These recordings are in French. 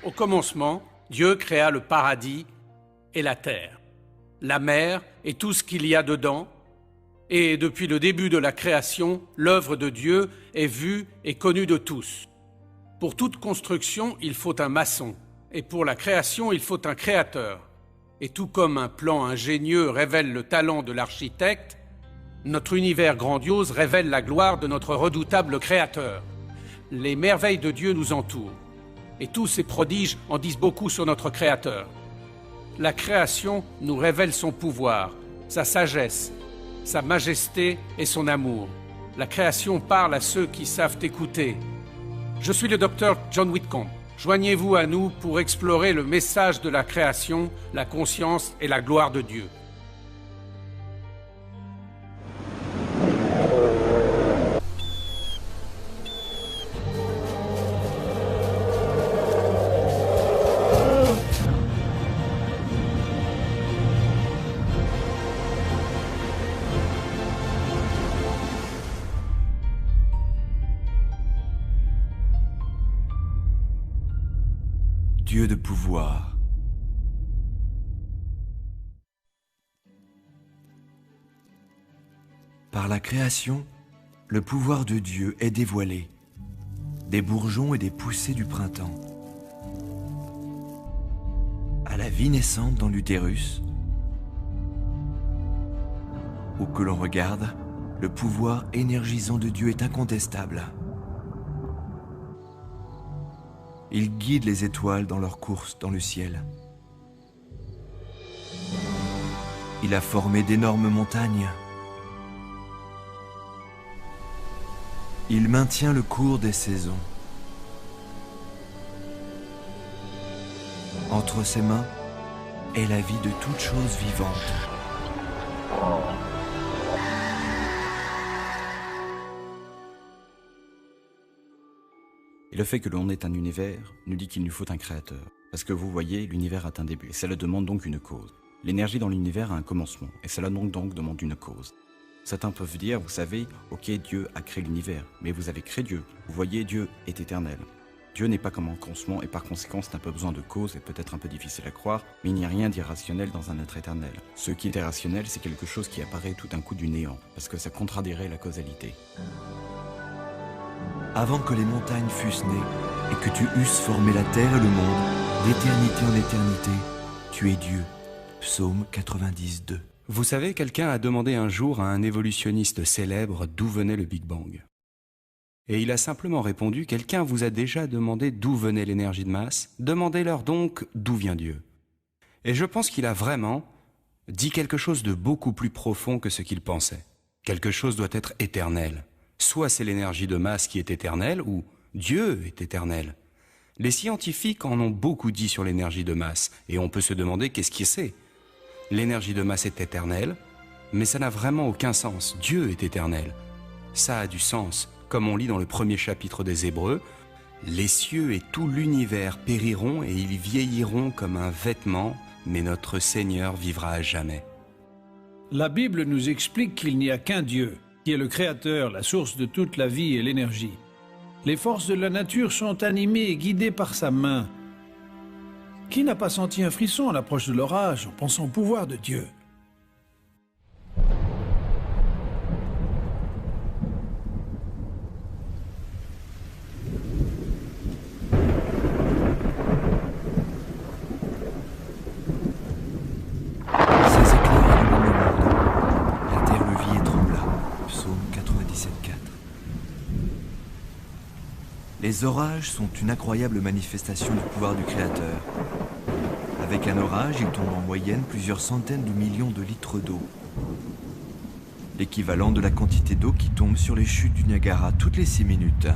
Au commencement, Dieu créa le paradis et la terre, la mer et tout ce qu'il y a dedans. Et depuis le début de la création, l'œuvre de Dieu est vue et connue de tous. Pour toute construction, il faut un maçon. Et pour la création, il faut un créateur. Et tout comme un plan ingénieux révèle le talent de l'architecte, notre univers grandiose révèle la gloire de notre redoutable créateur. Les merveilles de Dieu nous entourent. Et tous ces prodiges en disent beaucoup sur notre créateur. La création nous révèle son pouvoir, sa sagesse, sa majesté et son amour. La création parle à ceux qui savent écouter. Je suis le docteur John Whitcomb. Joignez-vous à nous pour explorer le message de la création, la conscience et la gloire de Dieu. Dieu de pouvoir. Par la création, le pouvoir de Dieu est dévoilé, des bourgeons et des poussées du printemps, à la vie naissante dans l'utérus, où que l'on regarde, le pouvoir énergisant de Dieu est incontestable. Il guide les étoiles dans leur course dans le ciel. Il a formé d'énormes montagnes. Il maintient le cours des saisons. Entre ses mains est la vie de toute chose vivante. Et le fait que l'on ait un univers nous dit qu'il nous faut un créateur. Parce que vous voyez, l'univers a un début, et cela demande donc une cause. L'énergie dans l'univers a un commencement, et cela donc demande une cause. Certains peuvent dire, vous savez, ok, Dieu a créé l'univers, mais vous avez créé Dieu. Vous voyez, Dieu est éternel. Dieu n'est pas comme un commencement, et par conséquent, n'a pas besoin de cause, et peut-être un peu difficile à croire, mais il n'y a rien d'irrationnel dans un être éternel. Ce qui est irrationnel, c'est quelque chose qui apparaît tout d'un coup du néant, parce que ça contradierait la causalité. Avant que les montagnes fussent nées et que tu eusses formé la terre et le monde, d'éternité en éternité, tu es Dieu. Psaume 90:2. Vous savez, quelqu'un a demandé un jour à un évolutionniste célèbre d'où venait le Big Bang. Et il a simplement répondu, quelqu'un vous a déjà demandé d'où venait l'énergie de masse, demandez-leur donc d'où vient Dieu. Et je pense qu'il a vraiment dit quelque chose de beaucoup plus profond que ce qu'il pensait. Quelque chose doit être éternel. Soit c'est l'énergie de masse qui est éternelle, ou Dieu est éternel. Les scientifiques en ont beaucoup dit sur l'énergie de masse, et on peut se demander qu'est-ce qui c'est. L'énergie de masse est éternelle, mais ça n'a vraiment aucun sens. Dieu est éternel. Ça a du sens, comme on lit dans le premier chapitre des Hébreux, « Les cieux et tout l'univers périront et ils vieilliront comme un vêtement, mais notre Seigneur vivra à jamais. » La Bible nous explique qu'il n'y a qu'un Dieu, qui est le Créateur, la source de toute la vie et l'énergie. Les forces de la nature sont animées et guidées par sa main. Qui n'a pas senti un frisson à l'approche de l'orage en pensant au pouvoir de Dieu ? Ces éclairs illuminent le monde. La terre le vit et trembla. Psaume 97:4. Les orages sont une incroyable manifestation du pouvoir du Créateur. Avec un orage, il tombe en moyenne plusieurs centaines de millions de litres d'eau. L'équivalent de la quantité d'eau qui tombe sur les chutes du Niagara toutes les 6 minutes.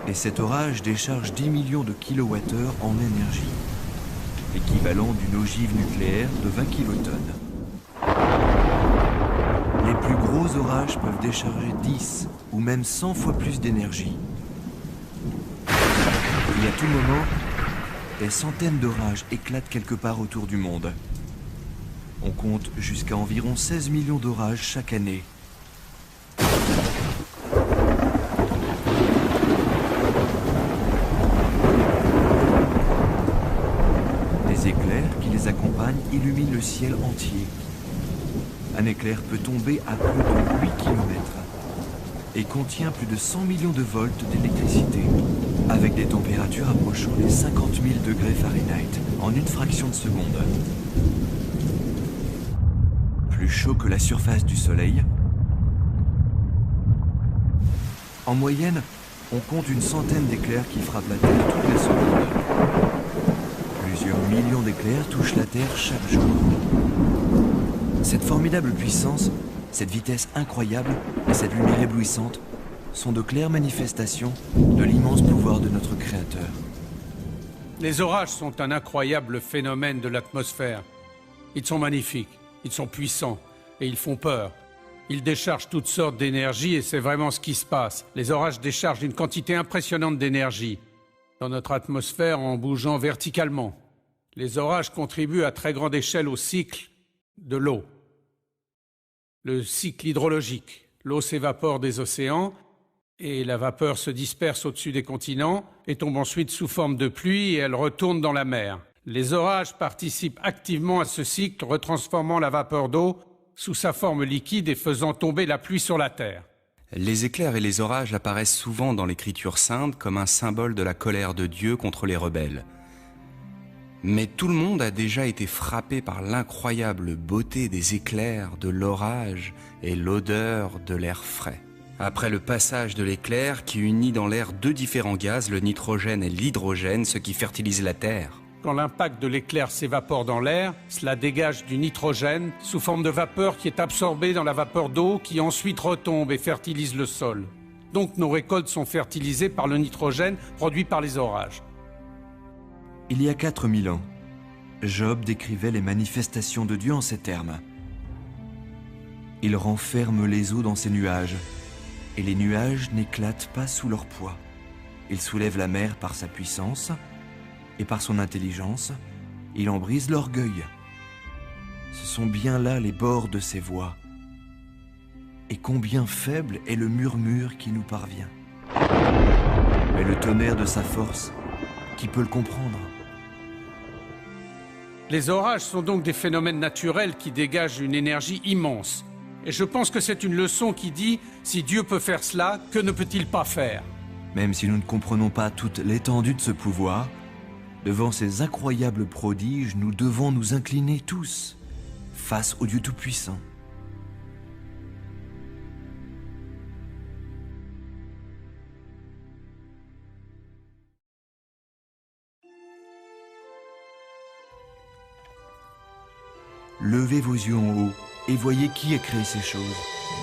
Et cet orage décharge 10 millions de kilowattheures en énergie, l'équivalent d'une ogive nucléaire de 20 kilotonnes. Les plus gros orages peuvent décharger 10 ou même 100 fois plus d'énergie. Et à tout moment, des centaines d'orages éclatent quelque part autour du monde. On compte jusqu'à environ 16 millions d'orages chaque année. illumine le ciel entier. Un éclair peut tomber à plus de 8 km et contient plus de 100 millions de volts d'électricité, avec des températures approchant les 50 000 degrés Fahrenheit en une fraction de seconde. Plus chaud que la surface du Soleil. En moyenne, on compte une centaine d'éclairs qui frappent la Terre toutes les secondes. Plusieurs millions d'éclairs touchent la Terre chaque jour. Cette formidable puissance, cette vitesse incroyable et cette lumière éblouissante sont de claires manifestations de l'immense pouvoir de notre Créateur. Les orages sont un incroyable phénomène de l'atmosphère. Ils sont magnifiques, ils sont puissants et ils font peur. Ils déchargent toutes sortes d'énergie et c'est vraiment ce qui se passe. Les orages déchargent une quantité impressionnante d'énergie dans notre atmosphère en bougeant verticalement. Les orages contribuent à très grande échelle au cycle de l'eau. Le cycle hydrologique. L'eau s'évapore des océans et la vapeur se disperse au-dessus des continents et tombe ensuite sous forme de pluie et elle retourne dans la mer. Les orages participent activement à ce cycle, retransformant la vapeur d'eau sous sa forme liquide et faisant tomber la pluie sur la terre. Les éclairs et les orages apparaissent souvent dans l'Écriture sainte comme un symbole de la colère de Dieu contre les rebelles. Mais tout le monde a déjà été frappé par l'incroyable beauté des éclairs, de l'orage et l'odeur de l'air frais. Après le passage de l'éclair qui unit dans l'air deux différents gaz, le nitrogène et l'hydrogène, ce qui fertilise la terre. Quand l'impact de l'éclair s'évapore dans l'air, cela dégage du nitrogène sous forme de vapeur qui est absorbée dans la vapeur d'eau qui ensuite retombe et fertilise le sol. Donc nos récoltes sont fertilisées par le nitrogène produit par les orages. Il y a 4000 ans, Job décrivait les manifestations de Dieu en ces termes. Il renferme les eaux dans ses nuages, et les nuages n'éclatent pas sous leur poids. Il soulève la mer par sa puissance, et par son intelligence, il en brise l'orgueil. Ce sont bien là les bords de ses voix. Et combien faible est le murmure qui nous parvient. Mais le tonnerre de sa force, qui peut le comprendre? Les orages sont donc des phénomènes naturels qui dégagent une énergie immense. Et je pense que c'est une leçon qui dit, si Dieu peut faire cela, que ne peut-il pas faire? Même si nous ne comprenons pas toute l'étendue de ce pouvoir, devant ces incroyables prodiges, nous devons nous incliner tous face au Dieu Tout-Puissant. Levez vos yeux en haut et voyez qui a créé ces choses.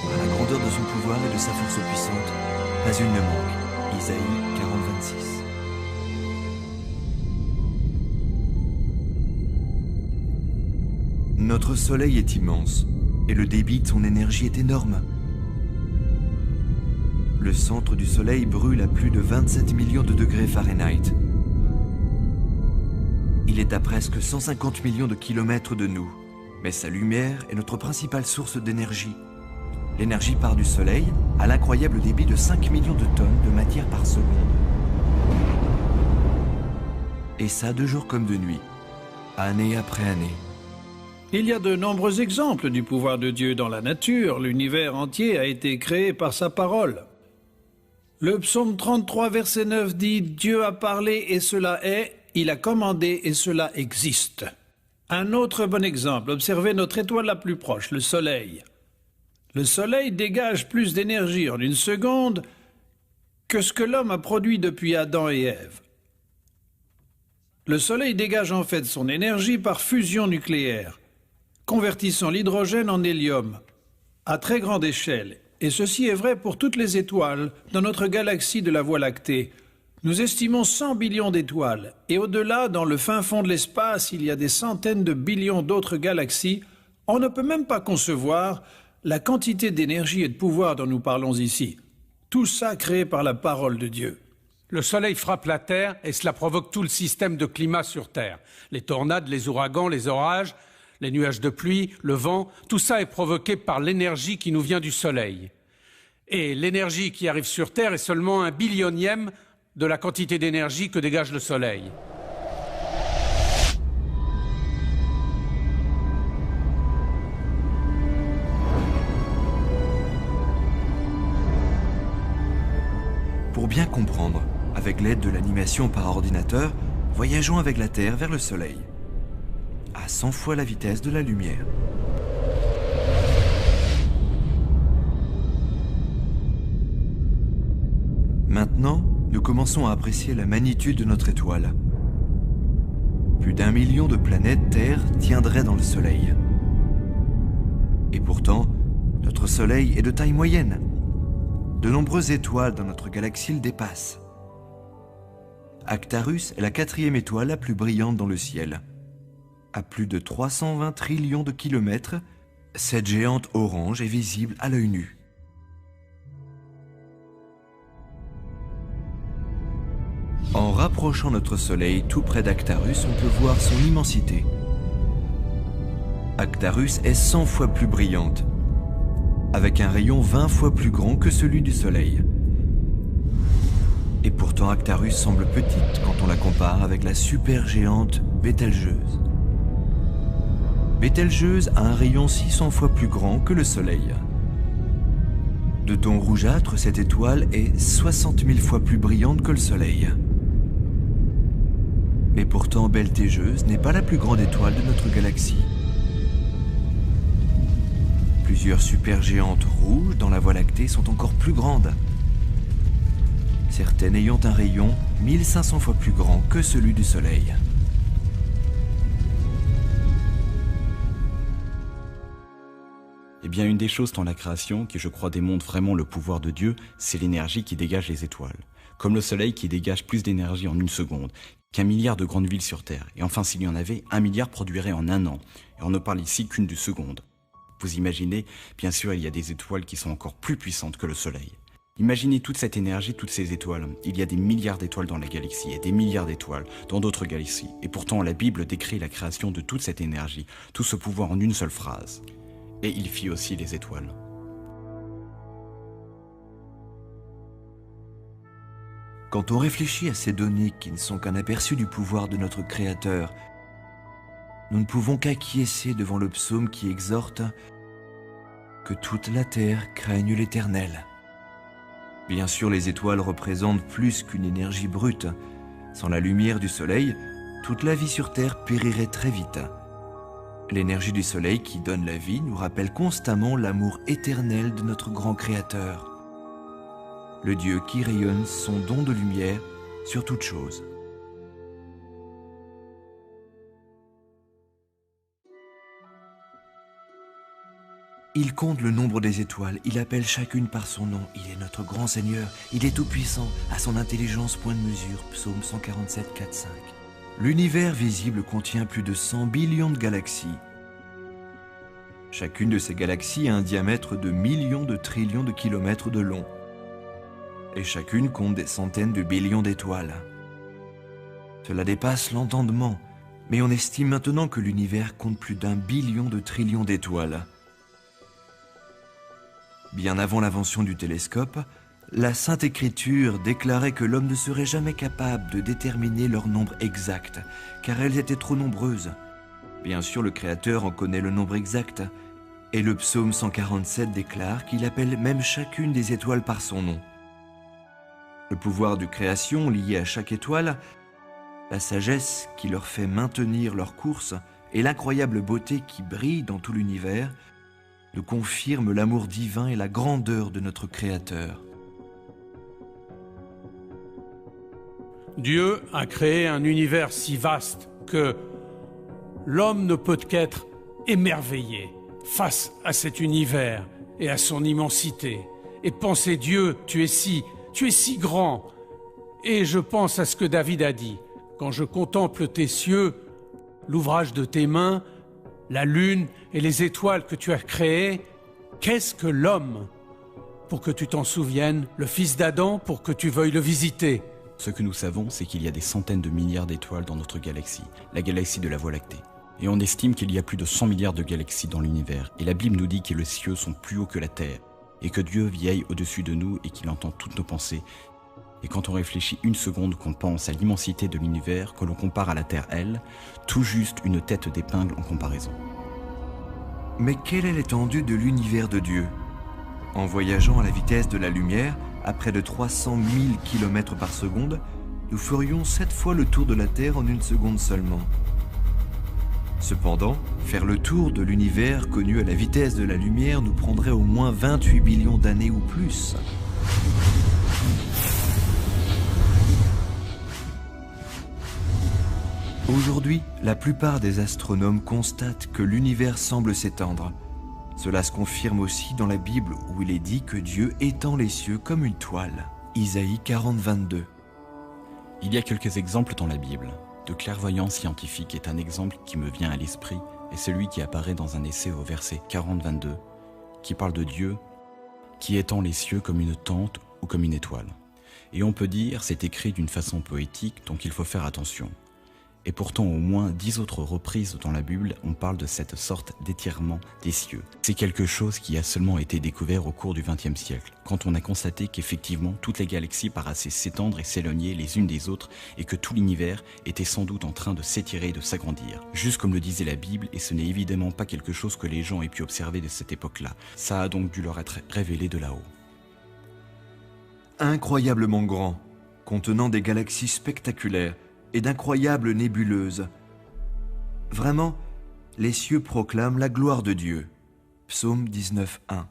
Par la grandeur de son pouvoir et de sa force puissante, pas une ne manque. Isaïe 40:26. Notre soleil est immense et le débit de son énergie est énorme. Le centre du soleil brûle à plus de 27 millions de degrés Fahrenheit. Il est à presque 150 millions de kilomètres de nous, mais sa lumière est notre principale source d'énergie. L'énergie part du soleil à l'incroyable débit de 5 millions de tonnes de matière par seconde. Et ça de jour comme de nuit, année après année. Il y a de nombreux exemples du pouvoir de Dieu dans la nature. L'univers entier a été créé par sa parole. Le psaume 33, verset 9 dit « Dieu a parlé et cela est, il a commandé et cela existe ». Un autre bon exemple, observez notre étoile la plus proche, le Soleil. Le Soleil dégage plus d'énergie en une seconde que ce que l'homme a produit depuis Adam et Ève. Le Soleil dégage en fait son énergie par fusion nucléaire, convertissant l'hydrogène en hélium, à très grande échelle. Et ceci est vrai pour toutes les étoiles dans notre galaxie de la Voie lactée. Nous estimons 100 billions d'étoiles, et au-delà, dans le fin fond de l'espace, il y a des centaines de billions d'autres galaxies. On ne peut même pas concevoir la quantité d'énergie et de pouvoir dont nous parlons ici. Tout ça créé par la parole de Dieu. Le soleil frappe la Terre et cela provoque tout le système de climat sur Terre. Les tornades, les ouragans, les orages, les nuages de pluie, le vent, tout ça est provoqué par l'énergie qui nous vient du soleil. Et l'énergie qui arrive sur Terre est seulement 1 billionième de la quantité d'énergie que dégage le soleil. Pour bien comprendre, avec l'aide de l'animation par ordinateur, voyageons avec la Terre vers le Soleil, à 100 fois la vitesse de la lumière. Maintenant, nous commençons à apprécier la magnitude de notre étoile. Plus d'1 million de planètes Terre tiendraient dans le Soleil. Et pourtant, notre Soleil est de taille moyenne. De nombreuses étoiles dans notre galaxie le dépassent. Actarus est la 4e étoile la plus brillante dans le ciel. À plus de 320 trillions de kilomètres, cette géante orange est visible à l'œil nu. En rapprochant notre Soleil tout près d'Actarus, on peut voir son immensité. Actarus est 100 fois plus brillante, avec un rayon 20 fois plus grand que celui du Soleil. Et pourtant Actarus semble petite quand on la compare avec la supergéante Bételgeuse. Bételgeuse a un rayon 600 fois plus grand que le Soleil. De ton rougeâtre, cette étoile est 60 000 fois plus brillante que le Soleil. Mais pourtant, Bételgeuse n'est pas la plus grande étoile de notre galaxie. Plusieurs supergéantes rouges dans la Voie lactée sont encore plus grandes. Certaines ayant un rayon 1500 fois plus grand que celui du Soleil. Eh bien, une des choses dans la création qui, je crois, démontre vraiment le pouvoir de Dieu, c'est l'énergie qui dégage les étoiles. Comme le Soleil qui dégage plus d'énergie en 1 seconde qu'1 milliard de grandes villes sur Terre. Et enfin, s'il y en avait, 1 milliard produirait en 1 an. Et on ne parle ici qu'une seconde. Vous imaginez, bien sûr, il y a des étoiles qui sont encore plus puissantes que le Soleil. Imaginez toute cette énergie, toutes ces étoiles. Il y a des milliards d'étoiles dans la galaxie et des milliards d'étoiles dans d'autres galaxies. Et pourtant, la Bible décrit la création de toute cette énergie, tout ce pouvoir en une seule phrase. Et il fit aussi les étoiles. Quand on réfléchit à ces données qui ne sont qu'un aperçu du pouvoir de notre Créateur, nous ne pouvons qu'acquiescer devant le psaume qui exhorte que toute la terre craigne l'Éternel. Bien sûr, les étoiles représentent plus qu'une énergie brute. Sans la lumière du soleil, toute la vie sur Terre périrait très vite. L'énergie du soleil qui donne la vie nous rappelle constamment l'amour éternel de notre grand Créateur. Le Dieu qui rayonne son don de lumière sur toute chose. Il compte le nombre des étoiles, il appelle chacune par son nom. Il est notre grand Seigneur, il est tout-puissant, à son intelligence point de mesure. Psaume 147, 4, 5. L'univers visible contient plus de 100 billions de galaxies. Chacune de ces galaxies a un diamètre de millions de trillions de kilomètres de long. Et chacune compte des centaines de billions d'étoiles. Cela dépasse l'entendement, mais on estime maintenant que l'univers compte plus d'1 billion de trillions d'étoiles. Bien avant l'invention du télescope, la Sainte Écriture déclarait que l'homme ne serait jamais capable de déterminer leur nombre exact, car elles étaient trop nombreuses. Bien sûr, le Créateur en connaît le nombre exact, et le psaume 147 déclare qu'il appelle même chacune des étoiles par son nom. Le pouvoir de création lié à chaque étoile, la sagesse qui leur fait maintenir leur course et l'incroyable beauté qui brille dans tout l'univers nous confirment l'amour divin et la grandeur de notre Créateur. Dieu a créé un univers si vaste que l'homme ne peut qu'être émerveillé face à cet univers et à son immensité. Et penser, Dieu, tu es si grand. Et je pense à ce que David a dit. Quand je contemple tes cieux, l'ouvrage de tes mains, la lune et les étoiles que tu as créées, qu'est-ce que l'homme pour que tu t'en souviennes, le fils d'Adam pour que tu veuilles le visiter? Ce que nous savons, c'est qu'il y a des centaines de milliards d'étoiles dans notre galaxie, la galaxie de la Voie lactée. Et on estime qu'il y a plus de 100 milliards de galaxies dans l'univers. Et la Bible nous dit que les cieux sont plus hauts que la terre, et que Dieu vieille au-dessus de nous et qu'il entend toutes nos pensées. Et quand on réfléchit une seconde, qu'on pense à l'immensité de l'univers, que l'on compare à la Terre, elle, tout juste une tête d'épingle en comparaison. Mais quelle est l'étendue de l'univers de Dieu? En voyageant à la vitesse de la lumière, à près de 300 000 km par seconde, nous ferions 7 fois le tour de la Terre en une seconde seulement. Cependant, faire le tour de l'univers connu à la vitesse de la lumière nous prendrait au moins 28 billions d'années ou plus. Aujourd'hui, la plupart des astronomes constatent que l'univers semble s'étendre. Cela se confirme aussi dans la Bible où il est dit que Dieu étend les cieux comme une toile. Isaïe 40, 22. Il y a quelques exemples dans la Bible. De clairvoyance scientifique est un exemple qui me vient à l'esprit, et celui qui apparaît dans un essai au verset 40-22, qui parle de Dieu qui étend les cieux comme une tente ou comme une étoile. Et on peut dire c'est écrit d'une façon poétique, donc il faut faire attention. Et pourtant, au moins 10 autres reprises dans la Bible, on parle de cette sorte d'étirement des cieux. C'est quelque chose qui a seulement été découvert au cours du XXe siècle, quand on a constaté qu'effectivement, toutes les galaxies paraissaient s'étendre et s'éloigner les unes des autres, et que tout l'univers était sans doute en train de s'étirer et de s'agrandir. Juste comme le disait la Bible, et ce n'est évidemment pas quelque chose que les gens aient pu observer de cette époque-là. Ça a donc dû leur être révélé de là-haut. Incroyablement grand, contenant des galaxies spectaculaires, et d'incroyables nébuleuses. Vraiment, les cieux proclament la gloire de Dieu. Psaume 19, 1.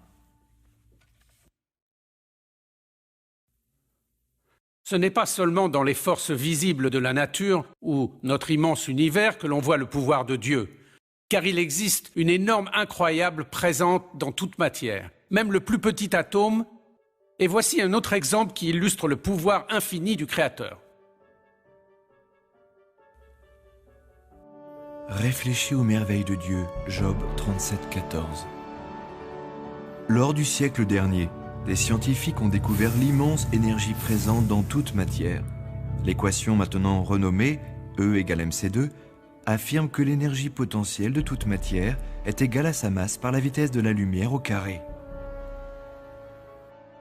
Ce n'est pas seulement dans les forces visibles de la nature ou notre immense univers que l'on voit le pouvoir de Dieu, car il existe une énorme incroyable présente dans toute matière, même le plus petit atome, et voici un autre exemple qui illustre le pouvoir infini du Créateur. Réfléchis aux merveilles de Dieu, Job 37, 14. Lors du siècle dernier, les scientifiques ont découvert l'immense énergie présente dans toute matière. L'équation maintenant renommée E égale mc2 affirme que l'énergie potentielle de toute matière est égale à sa masse par la vitesse de la lumière au carré.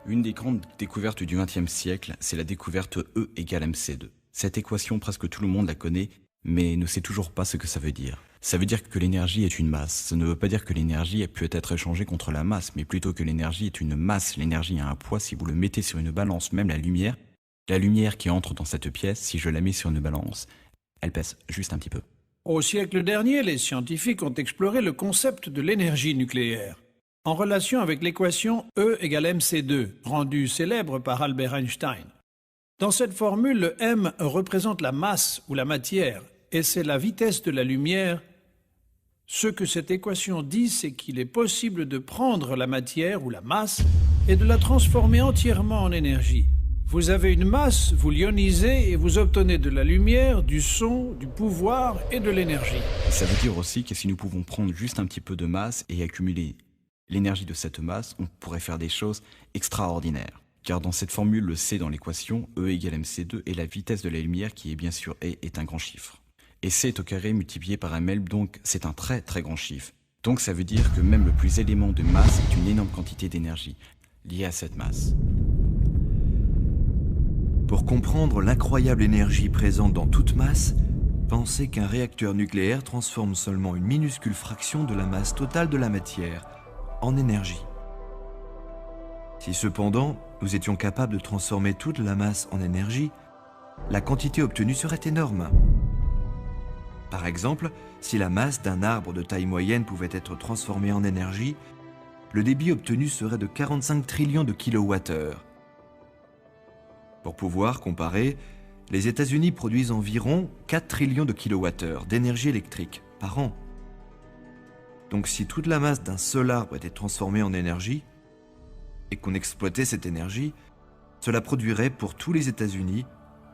Une des grandes découvertes du XXe siècle, c'est la découverte E égale mc2. Cette équation, presque tout le monde la connaît, mais ne sait toujours pas ce que ça veut dire. Ça veut dire que l'énergie est une masse. Ça ne veut pas dire que l'énergie peut être échangée contre la masse, mais plutôt que l'énergie est une masse. L'énergie a un poids. Si vous le mettez sur une balance, même la lumière qui entre dans cette pièce, si je la mets sur une balance, elle pèse juste un petit peu. Au siècle dernier, les scientifiques ont exploré le concept de l'énergie nucléaire, en relation avec l'équation E égale mc2, rendue célèbre par Albert Einstein. Dans cette formule, le m représente la masse ou la matière, et c'est la vitesse de la lumière. Ce que cette équation dit, c'est qu'il est possible de prendre la matière ou la masse et de la transformer entièrement en énergie. Vous avez une masse, vous l'ionisez et vous obtenez de la lumière, du son, du pouvoir et de l'énergie. Ça veut dire aussi que si nous pouvons prendre juste un petit peu de masse et accumuler l'énergie de cette masse, on pourrait faire des choses extraordinaires. Car dans cette formule, le C dans l'équation, E égale mc2, et la vitesse de la lumière, qui est bien sûr E, est un grand chiffre. Et C est au carré multiplié par ml, donc c'est un très très grand chiffre. Donc ça veut dire que même le plus élément de masse est une énorme quantité d'énergie liée à cette masse. Pour comprendre l'incroyable énergie présente dans toute masse, pensez qu'un réacteur nucléaire transforme seulement une minuscule fraction de la masse totale de la matière en énergie. Si cependant, nous étions capables de transformer toute la masse en énergie, la quantité obtenue serait énorme. Par exemple, si la masse d'un arbre de taille moyenne pouvait être transformée en énergie, le débit obtenu serait de 45 trillions de kilowattheures. Pour pouvoir comparer, les États-Unis produisent environ 4 trillions de kilowattheures d'énergie électrique par an. Donc si toute la masse d'un seul arbre était transformée en énergie, et qu'on exploitait cette énergie, cela produirait pour tous les États-Unis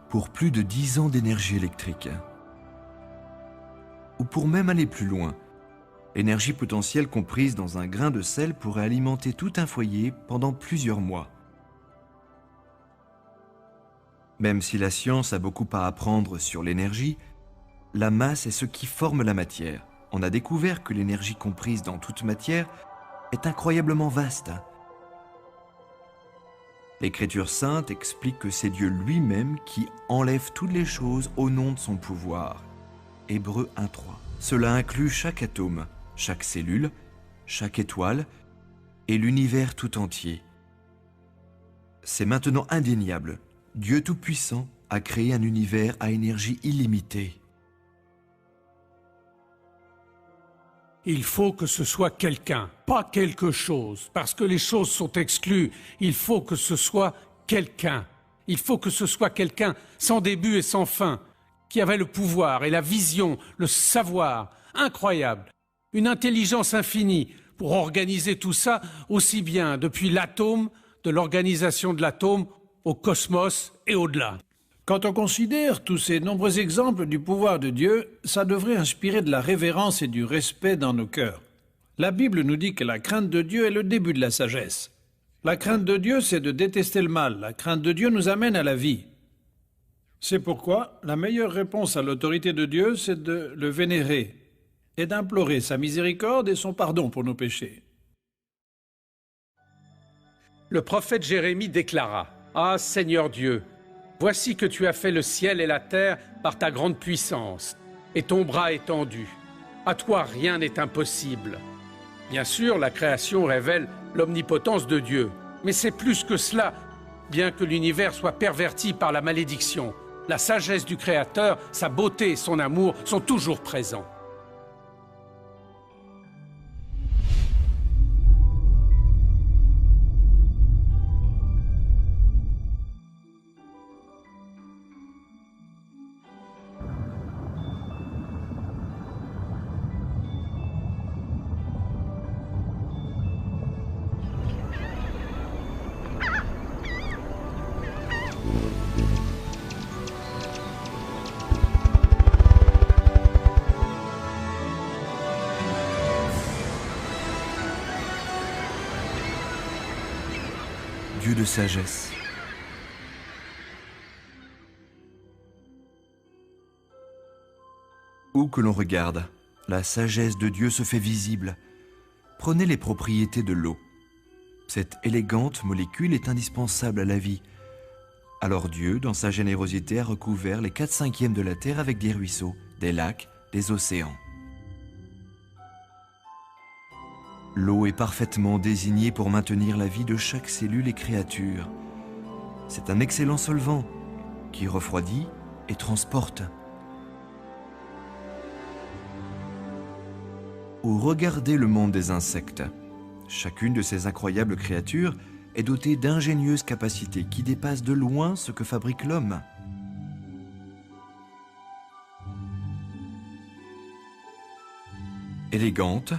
pour plus de 10 ans d'énergie électrique. Ou pour même aller plus loin, l'énergie potentielle comprise dans un grain de sel pourrait alimenter tout un foyer pendant plusieurs mois. Même si la science a beaucoup à apprendre sur l'énergie, la masse est ce qui forme la matière. On a découvert que l'énergie comprise dans toute matière est incroyablement vaste. L'Écriture sainte explique que c'est Dieu lui-même qui enlève toutes les choses au nom de son pouvoir. Hébreux 1.3. Cela inclut chaque atome, chaque cellule, chaque étoile et l'univers tout entier. C'est maintenant indéniable. Dieu Tout-Puissant a créé un univers à énergie illimitée. Il faut que ce soit quelqu'un, pas quelque chose, parce que les choses sont exclues. Il faut que ce soit quelqu'un. Il faut que ce soit quelqu'un sans début et sans fin, qui avait le pouvoir et la vision, le savoir incroyable, une intelligence infinie pour organiser tout ça aussi bien depuis l'atome, de l'organisation de l'atome, au cosmos et au-delà. Quand on considère tous ces nombreux exemples du pouvoir de Dieu, ça devrait inspirer de la révérence et du respect dans nos cœurs. La Bible nous dit que la crainte de Dieu est le début de la sagesse. La crainte de Dieu, c'est de détester le mal. La crainte de Dieu nous amène à la vie. C'est pourquoi la meilleure réponse à l'autorité de Dieu, c'est de le vénérer et d'implorer sa miséricorde et son pardon pour nos péchés. Le prophète Jérémie déclara « Ah Seigneur Dieu, voici que tu as fait le ciel et la terre par ta grande puissance, et ton bras étendu. À toi rien n'est impossible. » Bien sûr, la création révèle l'omnipotence de Dieu, mais c'est plus que cela. Bien que l'univers soit perverti par la malédiction, la sagesse du Créateur, sa beauté et son amour sont toujours présents. Dieu de sagesse. Où que l'on regarde, la sagesse de Dieu se fait visible. Prenez les propriétés de l'eau. Cette élégante molécule est indispensable à la vie. Alors Dieu, dans sa générosité, a recouvert les 4/5 de la terre avec des ruisseaux, des lacs, des océans. L'eau est parfaitement désignée pour maintenir la vie de chaque cellule et créature. C'est un excellent solvant qui refroidit et transporte. Ou regardez le monde des insectes. Chacune de ces incroyables créatures est dotée d'ingénieuses capacités qui dépassent de loin ce que fabrique l'homme. Élégantes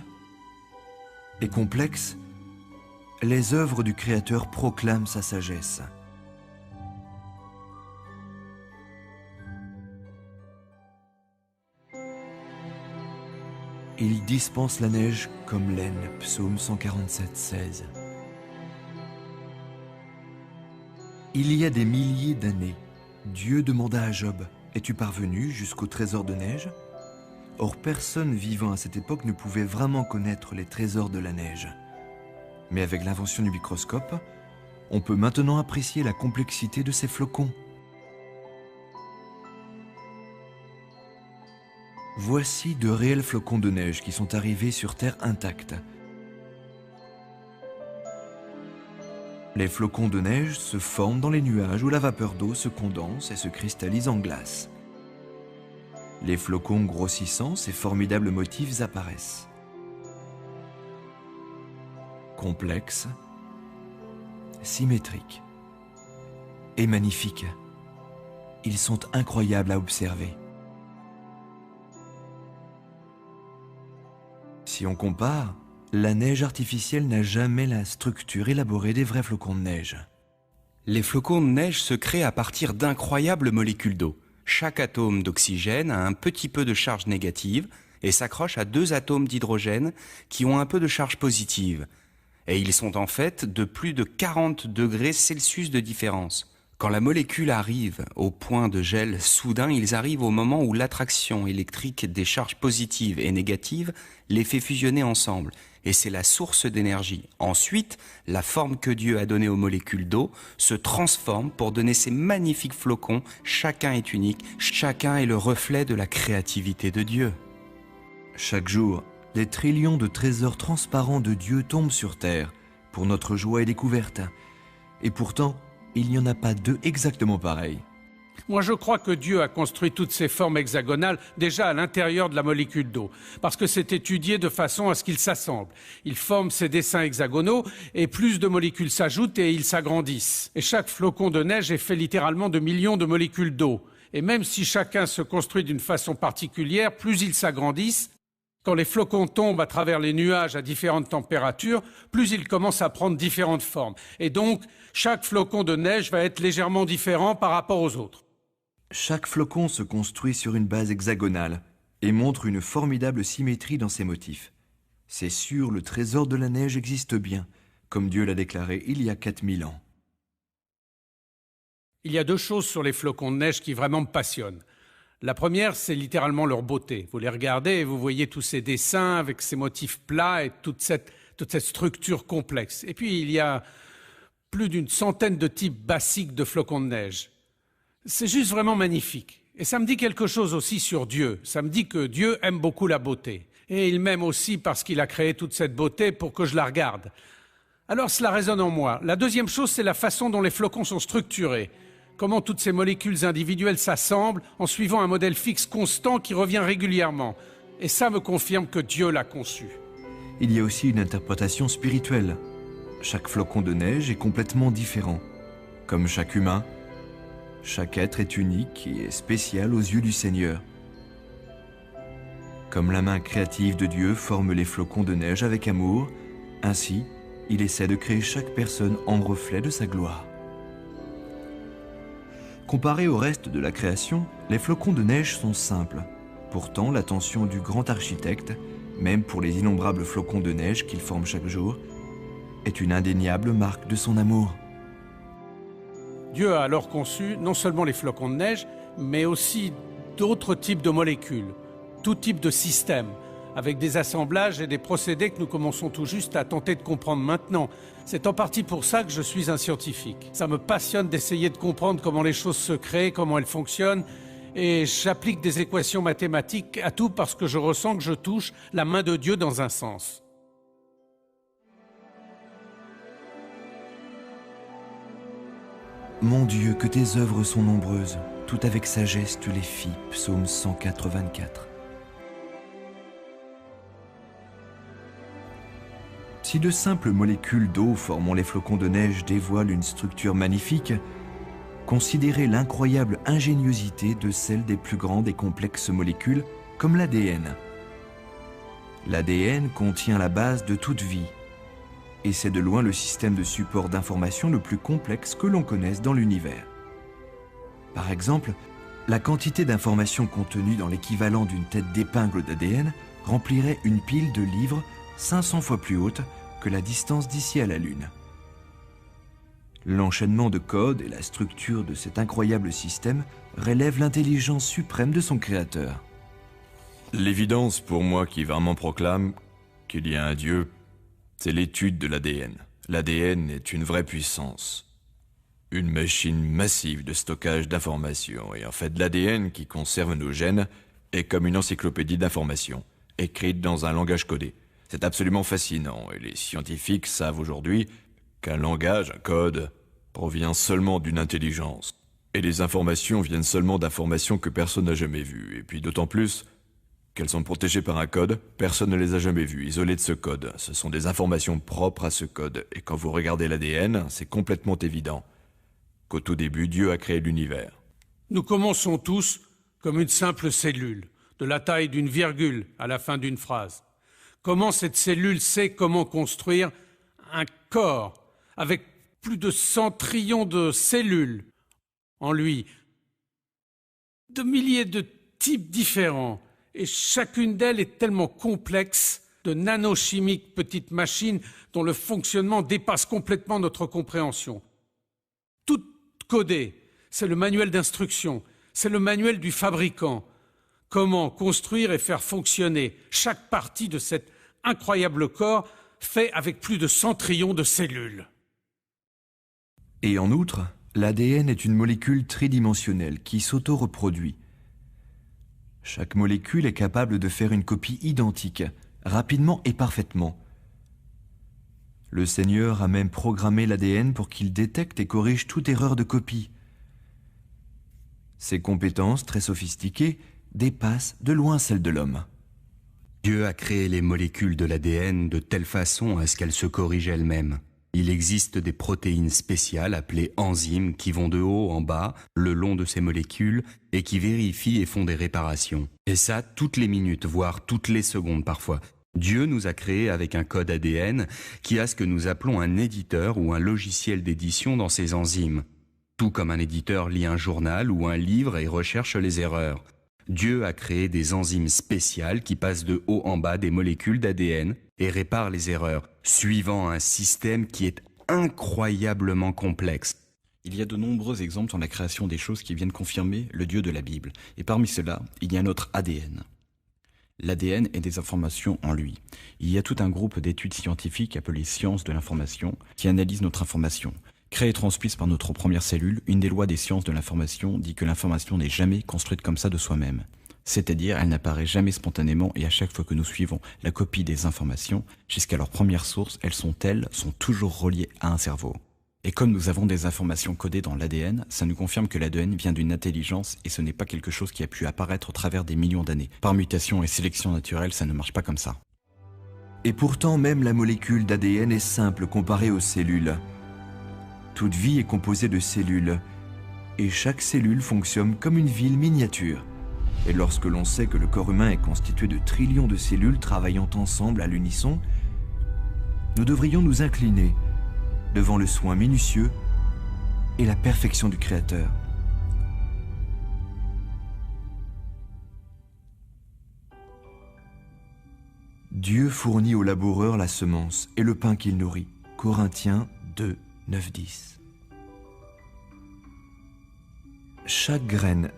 et complexes, les œuvres du Créateur proclament sa sagesse. Il dispense la neige comme laine, psaume 147, 16. Il y a des milliers d'années, Dieu demanda à Job, « Es-tu parvenu jusqu'au trésor de neige ?» Or, personne vivant à cette époque ne pouvait vraiment connaître les trésors de la neige. Mais avec l'invention du microscope, on peut maintenant apprécier la complexité de ces flocons. Voici de réels flocons de neige qui sont arrivés sur Terre intacts. Les flocons de neige se forment dans les nuages où la vapeur d'eau se condense et se cristallise en glace. Les flocons grossissant, ces formidables motifs apparaissent. Complexes, symétriques et magnifiques. Ils sont incroyables à observer. Si on compare, la neige artificielle n'a jamais la structure élaborée des vrais flocons de neige. Les flocons de neige se créent à partir d'incroyables molécules d'eau. Chaque atome d'oxygène a un petit peu de charge négative et s'accroche à 2 atomes d'hydrogène qui ont un peu de charge positive. Et ils sont en fait de plus de 40 degrés Celsius de différence. Quand la molécule arrive au point de gel soudain, ils arrivent au moment où l'attraction électrique des charges positives et négatives les fait fusionner ensemble. Et c'est la source d'énergie. Ensuite, la forme que Dieu a donnée aux molécules d'eau se transforme pour donner ces magnifiques flocons. Chacun est unique, chacun est le reflet de la créativité de Dieu. Chaque jour, des trillions de trésors transparents de Dieu tombent sur terre pour notre joie et découverte. Et pourtant, il n'y en a pas deux exactement pareils. Moi, je crois que Dieu a construit toutes ces formes hexagonales déjà à l'intérieur de la molécule d'eau, parce que c'est étudié de façon à ce qu'ils s'assemblent. Ils forment ces dessins hexagonaux, et plus de molécules s'ajoutent et ils s'agrandissent. Et chaque flocon de neige est fait littéralement de millions de molécules d'eau. Et même si chacun se construit d'une façon particulière, plus ils s'agrandissent. Quand les flocons tombent à travers les nuages à différentes températures, plus ils commencent à prendre différentes formes. Et donc, chaque flocon de neige va être légèrement différent par rapport aux autres. Chaque flocon se construit sur une base hexagonale et montre une formidable symétrie dans ses motifs. C'est sûr, le trésor de la neige existe bien, comme Dieu l'a déclaré il y a 4000 ans. Il y a deux choses sur les flocons de neige qui vraiment me passionnent. La première, c'est littéralement leur beauté. Vous les regardez et vous voyez tous ces dessins avec ces motifs plats et toute cette structure complexe. Et puis, il y a plus d'une centaine de types basiques de flocons de neige. C'est juste vraiment magnifique. Et ça me dit quelque chose aussi sur Dieu. Ça me dit que Dieu aime beaucoup la beauté. Et il m'aime aussi parce qu'il a créé toute cette beauté pour que je la regarde. Alors cela résonne en moi. La deuxième chose, c'est la façon dont les flocons sont structurés. Comment toutes ces molécules individuelles s'assemblent en suivant un modèle fixe constant qui revient régulièrement. Et ça me confirme que Dieu l'a conçu. Il y a aussi une interprétation spirituelle. Chaque flocon de neige est complètement différent. Comme chaque humain, chaque être est unique et spécial aux yeux du Seigneur. Comme la main créative de Dieu forme les flocons de neige avec amour, ainsi, il essaie de créer chaque personne en reflet de sa gloire. Comparés au reste de la création, les flocons de neige sont simples. Pourtant, l'attention du grand architecte, même pour les innombrables flocons de neige qu'il forme chaque jour, est une indéniable marque de son amour. Dieu a alors conçu non seulement les flocons de neige, mais aussi d'autres types de molécules, tout type de systèmes, avec des assemblages et des procédés que nous commençons tout juste à tenter de comprendre maintenant. C'est en partie pour ça que je suis un scientifique. Ça me passionne d'essayer de comprendre comment les choses se créent, comment elles fonctionnent, et j'applique des équations mathématiques à tout parce que je ressens que je touche la main de Dieu dans un sens. Mon Dieu, que tes œuvres sont nombreuses, tout avec sagesse tu les fis. Psaume 104, 24. Si de simples molécules d'eau formant les flocons de neige dévoilent une structure magnifique, considérez l'incroyable ingéniosité de celle des plus grandes et complexes molécules, comme l'ADN. L'ADN contient la base de toute vie, et c'est de loin le système de support d'information le plus complexe que l'on connaisse dans l'univers. Par exemple, la quantité d'informations contenues dans l'équivalent d'une tête d'épingle d'ADN remplirait une pile de livres 500 fois plus haute que la distance d'ici à la Lune. L'enchaînement de codes et la structure de cet incroyable système relèvent l'intelligence suprême de son créateur. L'évidence pour moi qui vraiment proclame qu'il y a un Dieu, c'est l'étude de l'ADN. L'ADN est une vraie puissance. Une machine massive de stockage d'informations. Et en fait, l'ADN qui conserve nos gènes est comme une encyclopédie d'informations, écrite dans un langage codé. C'est absolument fascinant, et les scientifiques savent aujourd'hui qu'un langage, un code, provient seulement d'une intelligence. Et les informations viennent seulement d'informations que personne n'a jamais vues, et puis d'autant plus qu'elles sont protégées par un code, personne ne les a jamais vues, isolées de ce code. Ce sont des informations propres à ce code, et quand vous regardez l'ADN, c'est complètement évident qu'au tout début, Dieu a créé l'univers. Nous commençons tous comme une simple cellule, de la taille d'une virgule à la fin d'une phrase. Comment cette cellule sait comment construire un corps avec plus de 100 trillions de cellules en lui, de milliers de types différents, et chacune d'elles est tellement complexe, de nanochimiques petites machines dont le fonctionnement dépasse complètement notre compréhension. Tout codé, c'est le manuel d'instruction, c'est le manuel du fabricant. Comment construire et faire fonctionner chaque partie de cet incroyable corps fait avec plus de 100 trillions de cellules. Et en outre, l'ADN est une molécule tridimensionnelle qui s'auto-reproduit. Chaque molécule est capable de faire une copie identique, rapidement et parfaitement. Le Seigneur a même programmé l'ADN pour qu'il détecte et corrige toute erreur de copie. Ses compétences, très sophistiquées, dépassent de loin celles de l'homme. Dieu a créé les molécules de l'ADN de telle façon à ce qu'elles se corrigent elles-mêmes. Il existe des protéines spéciales appelées enzymes qui vont de haut en bas, le long de ces molécules, et qui vérifient et font des réparations. Et ça, toutes les minutes, voire toutes les secondes parfois. Dieu nous a créés avec un code ADN qui a ce que nous appelons un éditeur ou un logiciel d'édition dans ces enzymes. Tout comme un éditeur lit un journal ou un livre et recherche les erreurs. Dieu a créé des enzymes spéciales qui passent de haut en bas des molécules d'ADN et réparent les erreurs, suivant un système qui est incroyablement complexe. Il y a de nombreux exemples dans la création des choses qui viennent confirmer le Dieu de la Bible. Et parmi ceux-là, il y a notre ADN. L'ADN est des informations en lui. Il y a tout un groupe d'études scientifiques appelées sciences de l'information qui analysent notre information. Créée et transmise par notre première cellule, une des lois des sciences de l'information dit que l'information n'est jamais construite comme ça de soi-même. C'est-à-dire, elle n'apparaît jamais spontanément et à chaque fois que nous suivons la copie des informations, jusqu'à leur première source, elles sont toujours reliées à un cerveau. Et comme nous avons des informations codées dans l'ADN, ça nous confirme que l'ADN vient d'une intelligence et ce n'est pas quelque chose qui a pu apparaître au travers des millions d'années. Par mutation et sélection naturelle, ça ne marche pas comme ça. Et pourtant, même la molécule d'ADN est simple comparée aux cellules. Toute vie est composée de cellules, et chaque cellule fonctionne comme une ville miniature. Et lorsque l'on sait que le corps humain est constitué de trillions de cellules travaillant ensemble à l'unisson, nous devrions nous incliner devant le soin minutieux et la perfection du Créateur. Dieu fournit au laboureur la semence et le pain qu'il nourrit. Corinthiens 2, 9, 10. Chaque graine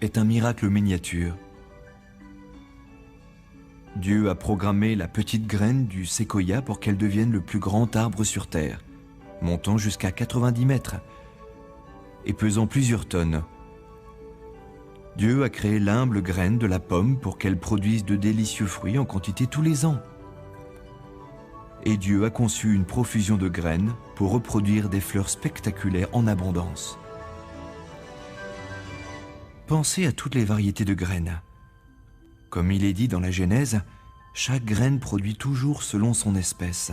est un miracle miniature. Dieu a programmé la petite graine du séquoia pour qu'elle devienne le plus grand arbre sur terre, montant jusqu'à 90 mètres et pesant plusieurs tonnes. Dieu a créé l'humble graine de la pomme pour qu'elle produise de délicieux fruits en quantité tous les ans. Et Dieu a conçu une profusion de graines pour reproduire des fleurs spectaculaires en abondance. Pensez à toutes les variétés de graines. Comme il est dit dans la Genèse, chaque graine produit toujours selon son espèce.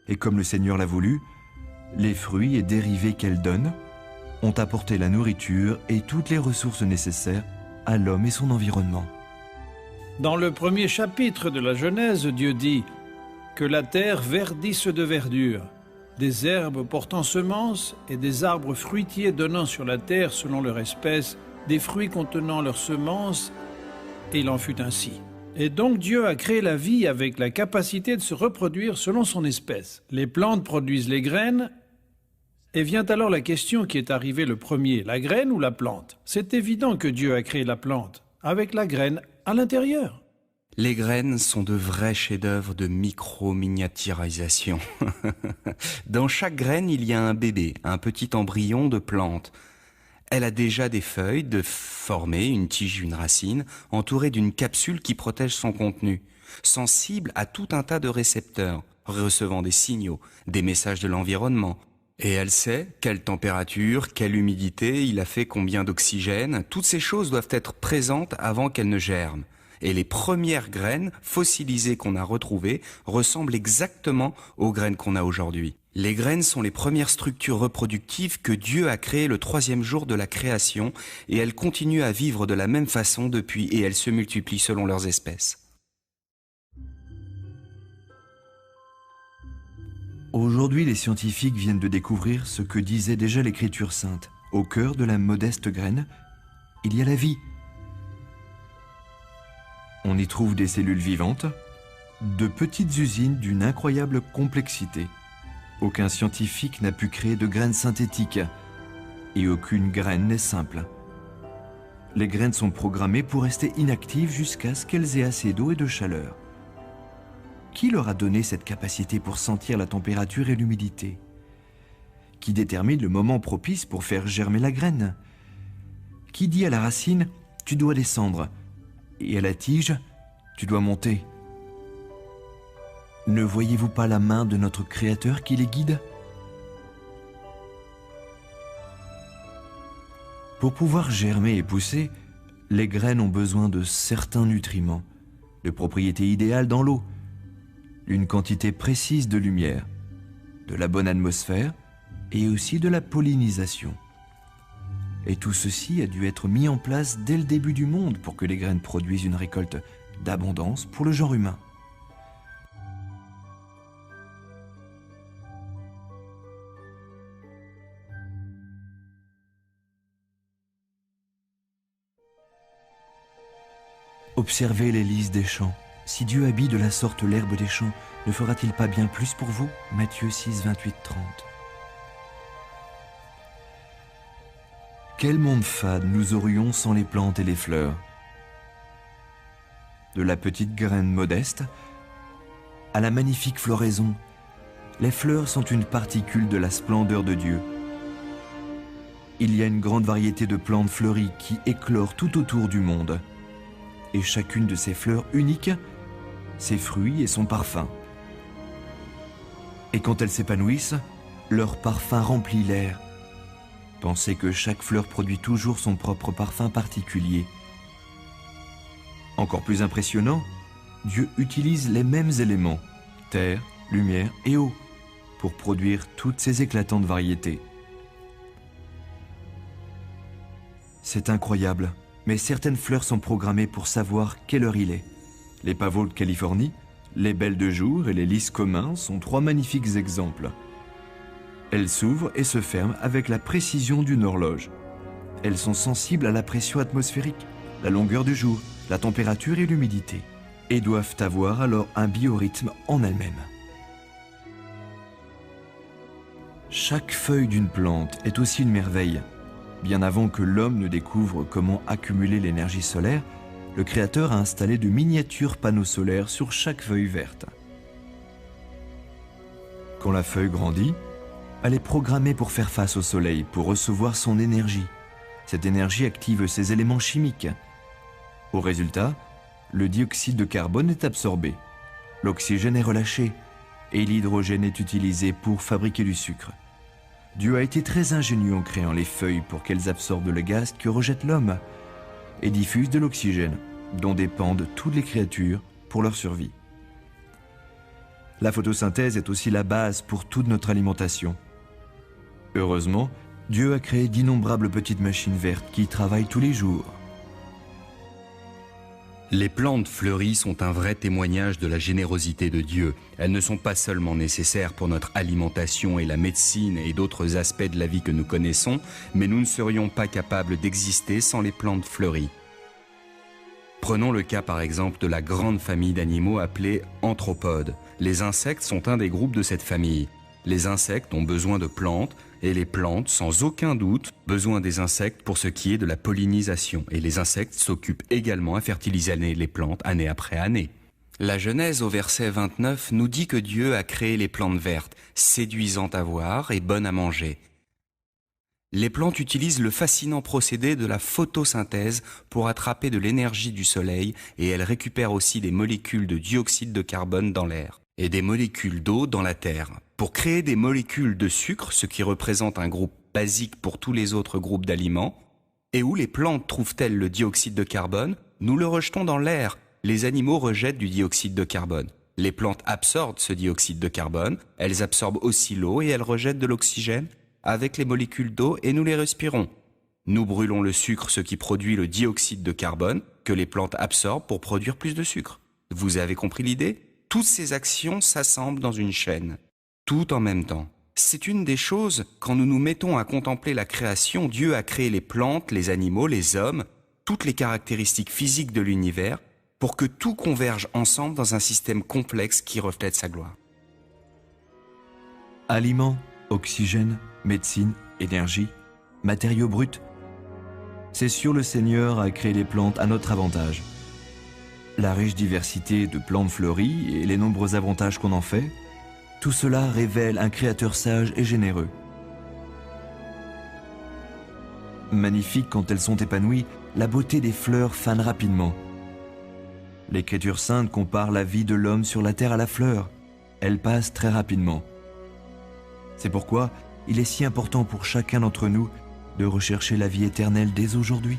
Et comme le Seigneur l'a voulu, les fruits et dérivés qu'elle donne ont apporté la nourriture et toutes les ressources nécessaires à l'homme et son environnement. Dans le premier chapitre de la Genèse, Dieu dit que la terre verdisse de verdure, des herbes portant semences et des arbres fruitiers donnant sur la terre selon leur espèce, des fruits contenant leurs semences, et il en fut ainsi. Et donc Dieu a créé la vie avec la capacité de se reproduire selon son espèce. Les plantes produisent les graines, et vient alors la question qui est arrivée le premier, la graine ou la plante? C'est évident que Dieu a créé la plante, avec la graine à l'intérieur. Les graines sont de vrais chefs-d'œuvre de micro-miniaturisation. Dans chaque graine, il y a un bébé, un petit embryon de plante. Elle a déjà des feuilles de former une tige, une racine, entourée d'une capsule qui protège son contenu, sensible à tout un tas de récepteurs, recevant des signaux, des messages de l'environnement. Et elle sait quelle température, quelle humidité, il a fait combien d'oxygène. Toutes ces choses doivent être présentes avant qu'elles ne germent. Et les premières graines fossilisées qu'on a retrouvées ressemblent exactement aux graines qu'on a aujourd'hui. Les graines sont les premières structures reproductives que Dieu a créées le 3e jour de la création et elles continuent à vivre de la même façon depuis et elles se multiplient selon leurs espèces. Aujourd'hui, les scientifiques viennent de découvrir ce que disait déjà l'Écriture sainte. Au cœur de la modeste graine, il y a la vie. On y trouve des cellules vivantes, de petites usines d'une incroyable complexité. Aucun scientifique n'a pu créer de graines synthétiques et aucune graine n'est simple. Les graines sont programmées pour rester inactives jusqu'à ce qu'elles aient assez d'eau et de chaleur. Qui leur a donné cette capacité pour sentir la température et l'humidité? Qui détermine le moment propice pour faire germer la graine? Qui dit à la racine « tu dois descendre » et à la tige « tu dois monter » Ne voyez-vous pas la main de notre Créateur qui les guide? Pour pouvoir germer et pousser, les graines ont besoin de certains nutriments, de propriétés idéales dans l'eau, d'une quantité précise de lumière, de la bonne atmosphère et aussi de la pollinisation. Et tout ceci a dû être mis en place dès le début du monde pour que les graines produisent une récolte d'abondance pour le genre humain. Observez les lys des champs. Si Dieu habille de la sorte l'herbe des champs, ne fera-t-il pas bien plus pour vous? Matthieu 6, 28, 30. Quel monde fade nous aurions sans les plantes et les fleurs? De la petite graine modeste à la magnifique floraison, les fleurs sont une particule de la splendeur de Dieu. Il y a une grande variété de plantes fleuries qui éclorent tout autour du monde. Et chacune de ces fleurs uniques, ses fruits et son parfum. Et quand elles s'épanouissent, leur parfum remplit l'air. Pensez que chaque fleur produit toujours son propre parfum particulier. Encore plus impressionnant, Dieu utilise les mêmes éléments, terre, lumière et eau, pour produire toutes ces éclatantes variétés. C'est incroyable. Mais certaines fleurs sont programmées pour savoir quelle heure il est. Les pavots de Californie, les belles de jour et les lys communs sont trois magnifiques exemples. Elles s'ouvrent et se ferment avec la précision d'une horloge. Elles sont sensibles à la pression atmosphérique, la longueur du jour, la température et l'humidité, et doivent avoir alors un biorhythme en elles-mêmes. Chaque feuille d'une plante est aussi une merveille. Bien avant que l'homme ne découvre comment accumuler l'énergie solaire, le Créateur a installé de miniatures panneaux solaires sur chaque feuille verte. Quand la feuille grandit, elle est programmée pour faire face au soleil, pour recevoir son énergie. Cette énergie active ses éléments chimiques. Au résultat, le dioxyde de carbone est absorbé, l'oxygène est relâché et l'hydrogène est utilisé pour fabriquer du sucre. Dieu a été très ingénieux en créant les feuilles pour qu'elles absorbent le gaz que rejette l'homme et diffusent de l'oxygène, dont dépendent toutes les créatures pour leur survie. La photosynthèse est aussi la base pour toute notre alimentation. Heureusement, Dieu a créé d'innombrables petites machines vertes qui travaillent tous les jours. Les plantes fleuries sont un vrai témoignage de la générosité de Dieu. Elles ne sont pas seulement nécessaires pour notre alimentation et la médecine et d'autres aspects de la vie que nous connaissons, mais nous ne serions pas capables d'exister sans les plantes fleuries. Prenons le cas par exemple de la grande famille d'animaux appelée anthropodes. Les insectes sont un des groupes de cette famille. Les insectes ont besoin de plantes, et les plantes, sans aucun doute, besoin des insectes pour ce qui est de la pollinisation. Et les insectes s'occupent également à fertiliser les plantes année après année. La Genèse au verset 29 nous dit que Dieu a créé les plantes vertes, séduisantes à voir et bonnes à manger. Les plantes utilisent le fascinant procédé de la photosynthèse pour attraper de l'énergie du soleil et elles récupèrent aussi des molécules de dioxyde de carbone dans l'air et des molécules d'eau dans la terre. Pour créer des molécules de sucre, ce qui représente un groupe basique pour tous les autres groupes d'aliments, et où les plantes trouvent-elles le dioxyde de carbone, nous le rejetons dans l'air. Les animaux rejettent du dioxyde de carbone. Les plantes absorbent ce dioxyde de carbone, elles absorbent aussi l'eau et elles rejettent de l'oxygène avec les molécules d'eau et nous les respirons. Nous brûlons le sucre, ce qui produit le dioxyde de carbone que les plantes absorbent pour produire plus de sucre. Vous avez compris l'idée ? Toutes ces actions s'assemblent dans une chaîne, tout en même temps. C'est une des choses, quand nous nous mettons à contempler la création, Dieu a créé les plantes, les animaux, les hommes, toutes les caractéristiques physiques de l'univers, pour que tout converge ensemble dans un système complexe qui reflète sa gloire. Aliments, oxygène, médecine, énergie, matériaux bruts. C'est sûr, le Seigneur a créé les plantes à notre avantage. La riche diversité de plantes fleuries et les nombreux avantages qu'on en fait, tout cela révèle un Créateur sage et généreux. Magnifiques quand elles sont épanouies, la beauté des fleurs fane rapidement. L'Écriture sainte compare la vie de l'homme sur la terre à la fleur. elle passe très rapidement. C'est pourquoi il est si important pour chacun d'entre nous de rechercher la vie éternelle dès aujourd'hui.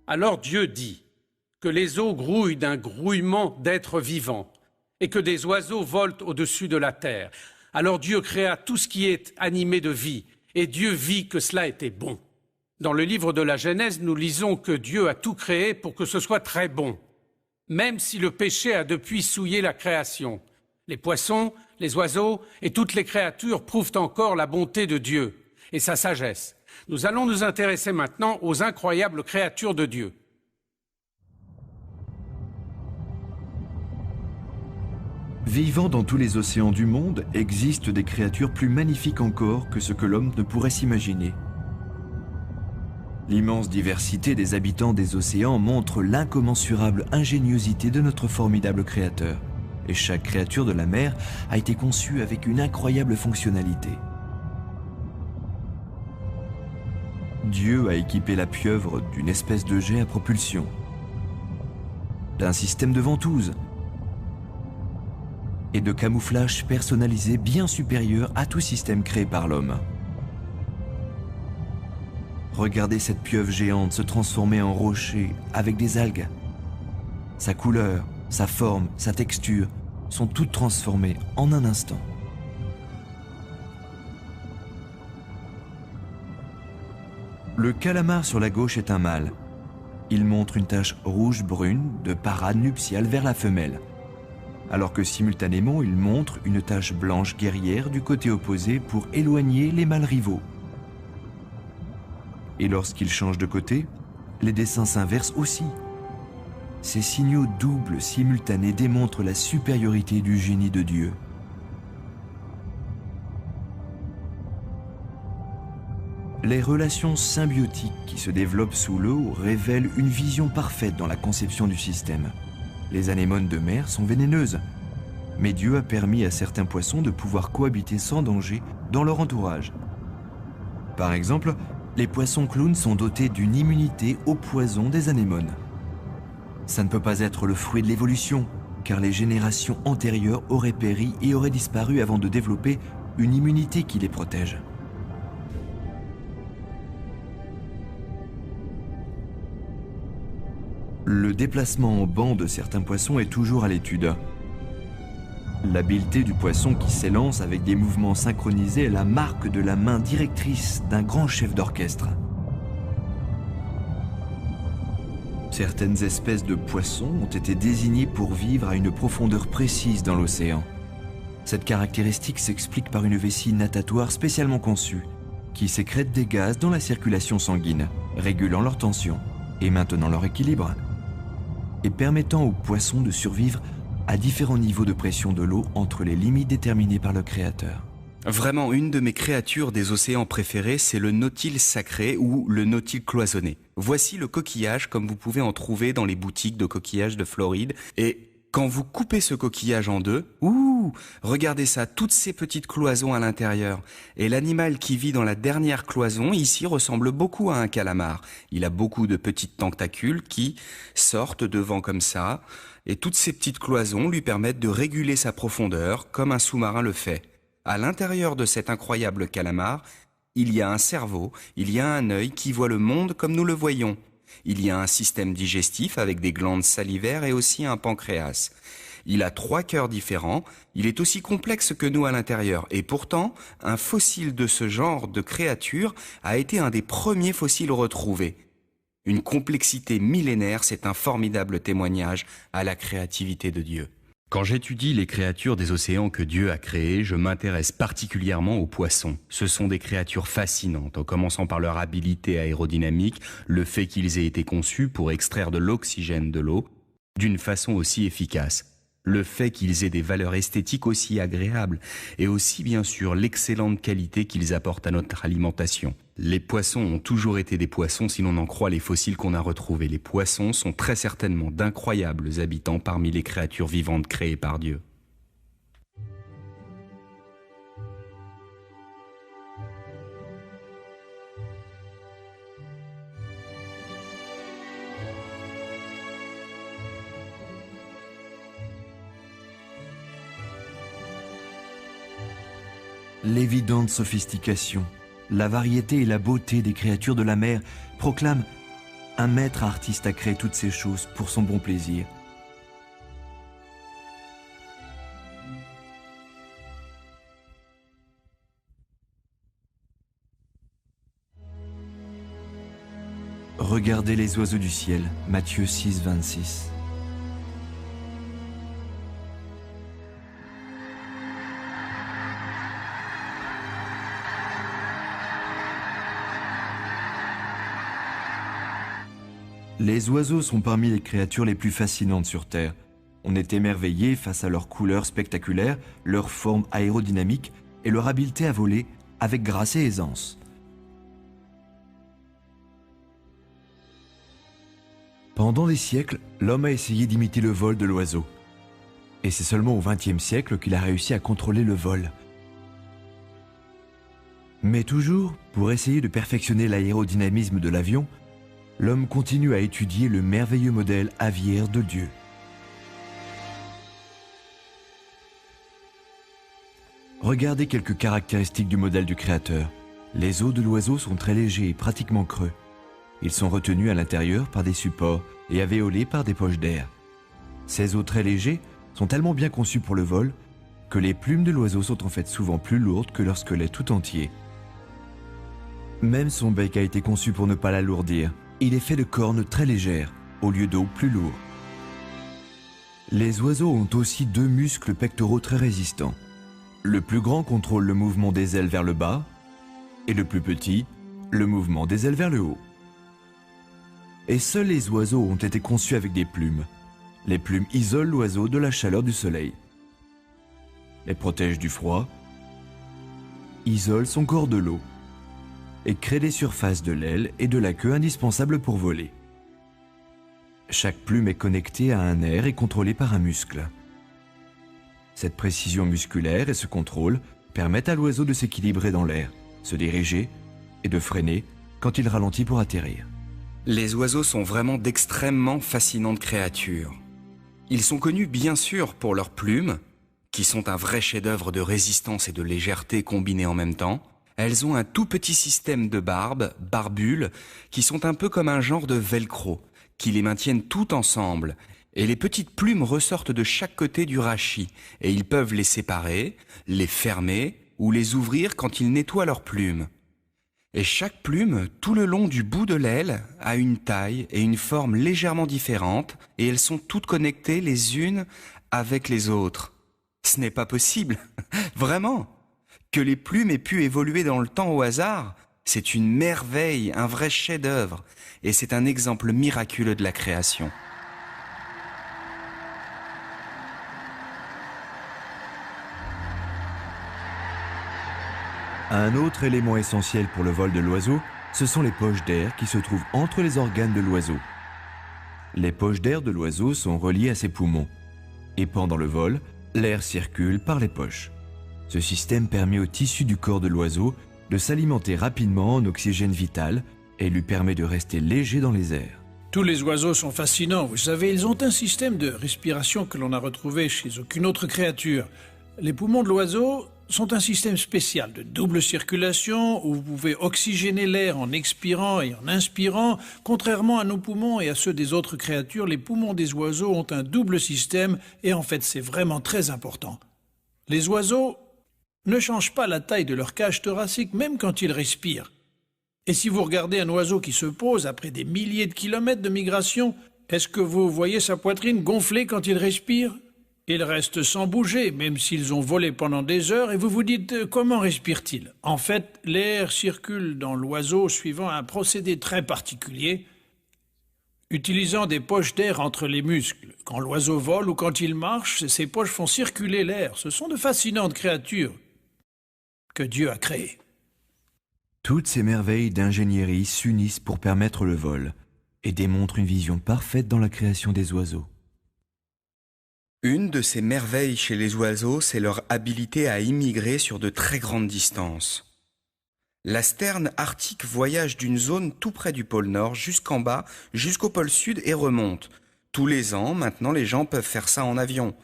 Alors Dieu dit que les eaux grouillent d'un grouillement d'êtres vivants et que des oiseaux volent au-dessus de la terre. Alors Dieu créa tout ce qui est animé de vie, et Dieu vit que cela était bon. Dans le livre de la Genèse, nous lisons que Dieu a tout créé pour que ce soit très bon, même si le péché a depuis souillé la création. Les poissons, les oiseaux et toutes les créatures prouvent encore la bonté de Dieu et sa sagesse. Nous allons nous intéresser maintenant aux incroyables créatures de Dieu. Vivant dans tous les océans du monde, existent des créatures plus magnifiques encore que ce que l'homme ne pourrait s'imaginer. L'immense diversité des habitants des océans montre l'incommensurable ingéniosité de notre formidable Créateur. Et chaque créature de la mer a été conçue avec une incroyable fonctionnalité. Dieu a équipé la pieuvre d'une espèce de jet à propulsion, d'un système de ventouse et de camouflage personnalisé bien supérieur à tout système créé par l'homme. Regardez cette pieuvre géante se transformer en rocher avec des algues. Sa couleur, sa forme, sa texture sont toutes transformées en un instant. Le calamar sur la gauche est un mâle. Il montre une tache rouge-brune de parade nuptiale vers la femelle, alors que simultanément il montre une tache blanche guerrière du côté opposé pour éloigner les mâles rivaux. Et lorsqu'il change de côté, les dessins s'inversent aussi. Ces signaux doubles simultanés démontrent la supériorité du génie de Dieu. Les relations symbiotiques qui se développent sous l'eau révèlent une vision parfaite dans la conception du système. Les anémones de mer sont vénéneuses, mais Dieu a permis à certains poissons de pouvoir cohabiter sans danger dans leur entourage. Par exemple, les poissons clowns sont dotés d'une immunité au poison des anémones. Ça ne peut pas être le fruit de l'évolution, car les générations antérieures auraient péri et auraient disparu avant de développer une immunité qui les protège. Le déplacement en banc de certains poissons est toujours à l'étude. L'habileté du poisson qui s'élance avec des mouvements synchronisés est la marque de la main directrice d'un grand chef d'orchestre. Certaines espèces de poissons ont été désignées pour vivre à une profondeur précise dans l'océan. Cette caractéristique s'explique par une vessie natatoire spécialement conçue, qui sécrète des gaz dans la circulation sanguine, régulant leur tension et maintenant leur équilibre, et permettant aux poissons de survivre à différents niveaux de pression de l'eau entre les limites déterminées par le Créateur. Vraiment, une de mes créatures des océans préférées, c'est le nautile sacré ou le nautile cloisonné. Voici le coquillage comme vous pouvez en trouver dans les boutiques de coquillages de Floride. Et quand vous coupez ce coquillage en deux, regardez ça, toutes ces petites cloisons à l'intérieur. Et l'animal qui vit dans la dernière cloison, ici, ressemble beaucoup à un calamar. Il a beaucoup de petites tentacules qui sortent devant comme ça. Et toutes ces petites cloisons lui permettent de réguler sa profondeur comme un sous-marin le fait. À l'intérieur de cet incroyable calamar, il y a un cerveau, il y a un œil qui voit le monde comme nous le voyons. Il y a un système digestif avec des glandes salivaires et aussi un pancréas. Il a 3 cœurs différents, il est aussi complexe que nous à l'intérieur. Et pourtant, un fossile de ce genre de créature a été un des premiers fossiles retrouvés. Une complexité millénaire, c'est un formidable témoignage à la créativité de Dieu. Quand j'étudie les créatures des océans que Dieu a créées, je m'intéresse particulièrement aux poissons. Ce sont des créatures fascinantes, en commençant par leur habileté aérodynamique, le fait qu'ils aient été conçus pour extraire de l'oxygène de l'eau d'une façon aussi efficace. Le fait qu'ils aient des valeurs esthétiques aussi agréables et aussi bien sûr l'excellente qualité qu'ils apportent à notre alimentation. Les poissons ont toujours été des poissons si l'on en croit les fossiles qu'on a retrouvés. Les poissons sont très certainement d'incroyables habitants parmi les créatures vivantes créées par Dieu. L'évidente sophistication, la variété et la beauté des créatures de la mer proclament un maître artiste a créé toutes ces choses pour son bon plaisir. Regardez les oiseaux du ciel, Matthieu 6, 26. Les oiseaux sont parmi les créatures les plus fascinantes sur Terre. On est émerveillé face à leurs couleurs spectaculaires, leur forme aérodynamique et leur habileté à voler avec grâce et aisance. Pendant des siècles, l'homme a essayé d'imiter le vol de l'oiseau. Et c'est seulement au XXe siècle qu'il a réussi à contrôler le vol. Mais toujours, pour essayer de perfectionner l'aérodynamisme de l'avion, l'homme continue à étudier le merveilleux modèle aviaire de Dieu. Regardez quelques caractéristiques du modèle du Créateur. Les os de l'oiseau sont très légers et pratiquement creux. Ils sont retenus à l'intérieur par des supports et alvéolés par des poches d'air. Ces os très légers sont tellement bien conçus pour le vol que les plumes de l'oiseau sont en fait souvent plus lourdes que leur squelette tout entier. Même son bec a été conçu pour ne pas l'alourdir. Il est fait de cornes très légères, au lieu d'os plus lourds. Les oiseaux ont aussi 2 muscles pectoraux très résistants. Le plus grand contrôle le mouvement des ailes vers le bas, et le plus petit, le mouvement des ailes vers le haut. Et seuls les oiseaux ont été conçus avec des plumes. Les plumes isolent l'oiseau de la chaleur du soleil, les protègent du froid, isolent son corps de l'eau, et crée des surfaces de l'aile et de la queue indispensables pour voler. Chaque plume est connectée à un nerf et contrôlée par un muscle. Cette précision musculaire et ce contrôle permettent à l'oiseau de s'équilibrer dans l'air, se diriger et de freiner quand il ralentit pour atterrir. Les oiseaux sont vraiment d'extrêmement fascinantes créatures. Ils sont connus bien sûr pour leurs plumes, qui sont un vrai chef-d'œuvre de résistance et de légèreté combinés en même temps. Elles ont un tout petit système de barbules, qui sont un peu comme un genre de velcro, qui les maintiennent tout ensemble. Et les petites plumes ressortent de chaque côté du rachis, et ils peuvent les séparer, les fermer ou les ouvrir quand ils nettoient leurs plumes. Et chaque plume, tout le long du bout de l'aile, a une taille et une forme légèrement différentes, et elles sont toutes connectées les unes avec les autres. Ce n'est pas possible, vraiment. Que les plumes aient pu évoluer dans le temps au hasard, c'est une merveille, un vrai chef-d'œuvre, et c'est un exemple miraculeux de la création. Un autre élément essentiel pour le vol de l'oiseau, ce sont les poches d'air qui se trouvent entre les organes de l'oiseau. Les poches d'air de l'oiseau sont reliées à ses poumons, et pendant le vol, l'air circule par les poches. Ce système permet au tissu du corps de l'oiseau de s'alimenter rapidement en oxygène vital et lui permet de rester léger dans les airs. Tous les oiseaux sont fascinants, vous savez, ils ont un système de respiration que l'on n'a retrouvé chez aucune autre créature. Les poumons de l'oiseau sont un système spécial de double circulation où vous pouvez oxygéner l'air en expirant et en inspirant. Contrairement à nos poumons et à ceux des autres créatures, les poumons des oiseaux ont un double système et en fait c'est vraiment très important. Les oiseaux ne changent pas la taille de leur cage thoracique même quand ils respirent. Et si vous regardez un oiseau qui se pose après des milliers de kilomètres de migration, est-ce que vous voyez sa poitrine gonfler quand il respire ? Ils restent sans bouger, même s'ils ont volé pendant des heures, et vous vous dites comment respire-t-il ? En fait, l'air circule dans l'oiseau suivant un procédé très particulier, utilisant des poches d'air entre les muscles. Quand l'oiseau vole ou quand il marche, ces poches font circuler l'air. Ce sont de fascinantes créatures que Dieu a créées. Toutes ces merveilles d'ingénierie s'unissent pour permettre le vol et démontrent une vision parfaite dans la création des oiseaux. Une de ces merveilles chez les oiseaux, c'est leur habilité à immigrer sur de très grandes distances. La sterne arctique voyage d'une zone tout près du pôle Nord jusqu'en bas, jusqu'au pôle Sud et remonte. Tous les ans, maintenant, les gens peuvent faire ça en avion.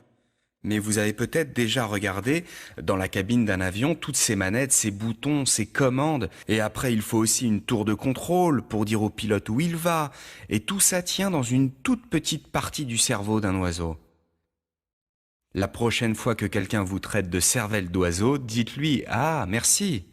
Mais vous avez peut-être déjà regardé dans la cabine d'un avion toutes ces manettes, ces boutons, ces commandes. Et après, il faut aussi une tour de contrôle pour dire au pilote où il va. Et tout ça tient dans une toute petite partie du cerveau d'un oiseau. La prochaine fois que quelqu'un vous traite de cervelle d'oiseau, dites-lui « Ah, merci !»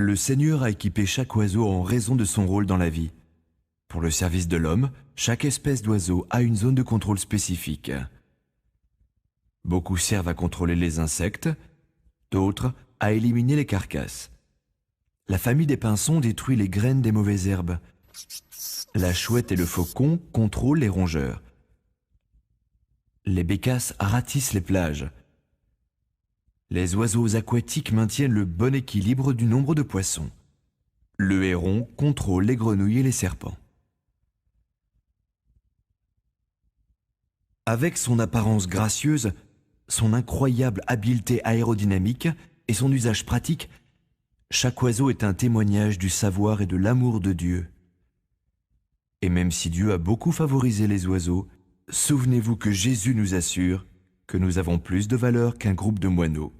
Le Seigneur a équipé chaque oiseau en raison de son rôle dans la vie. Pour le service de l'homme, chaque espèce d'oiseau a une zone de contrôle spécifique. Beaucoup servent à contrôler les insectes, d'autres à éliminer les carcasses. La famille des pinsons détruit les graines des mauvaises herbes. La chouette et le faucon contrôlent les rongeurs. Les bécasses ratissent les plages. Les oiseaux aquatiques maintiennent le bon équilibre du nombre de poissons. Le héron contrôle les grenouilles et les serpents. Avec son apparence gracieuse, son incroyable habileté aérodynamique et son usage pratique, chaque oiseau est un témoignage du savoir et de l'amour de Dieu. Et même si Dieu a beaucoup favorisé les oiseaux, souvenez-vous que Jésus nous assure que nous avons plus de valeur qu'un groupe de moineaux.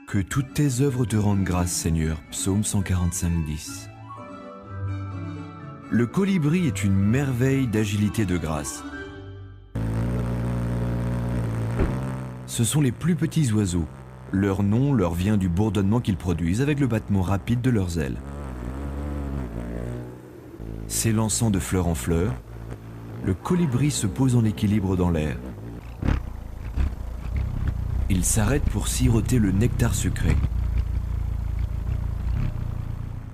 Que toutes tes œuvres te rendent grâce, Seigneur. Psaume 145, 10. Le colibri est une merveille d'agilité de grâce. Ce sont les plus petits oiseaux. Leur nom leur vient du bourdonnement qu'ils produisent avec le battement rapide de leurs ailes. S'élançant de fleur en fleur, le colibri se pose en équilibre dans l'air. Il s'arrête pour siroter le nectar sucré.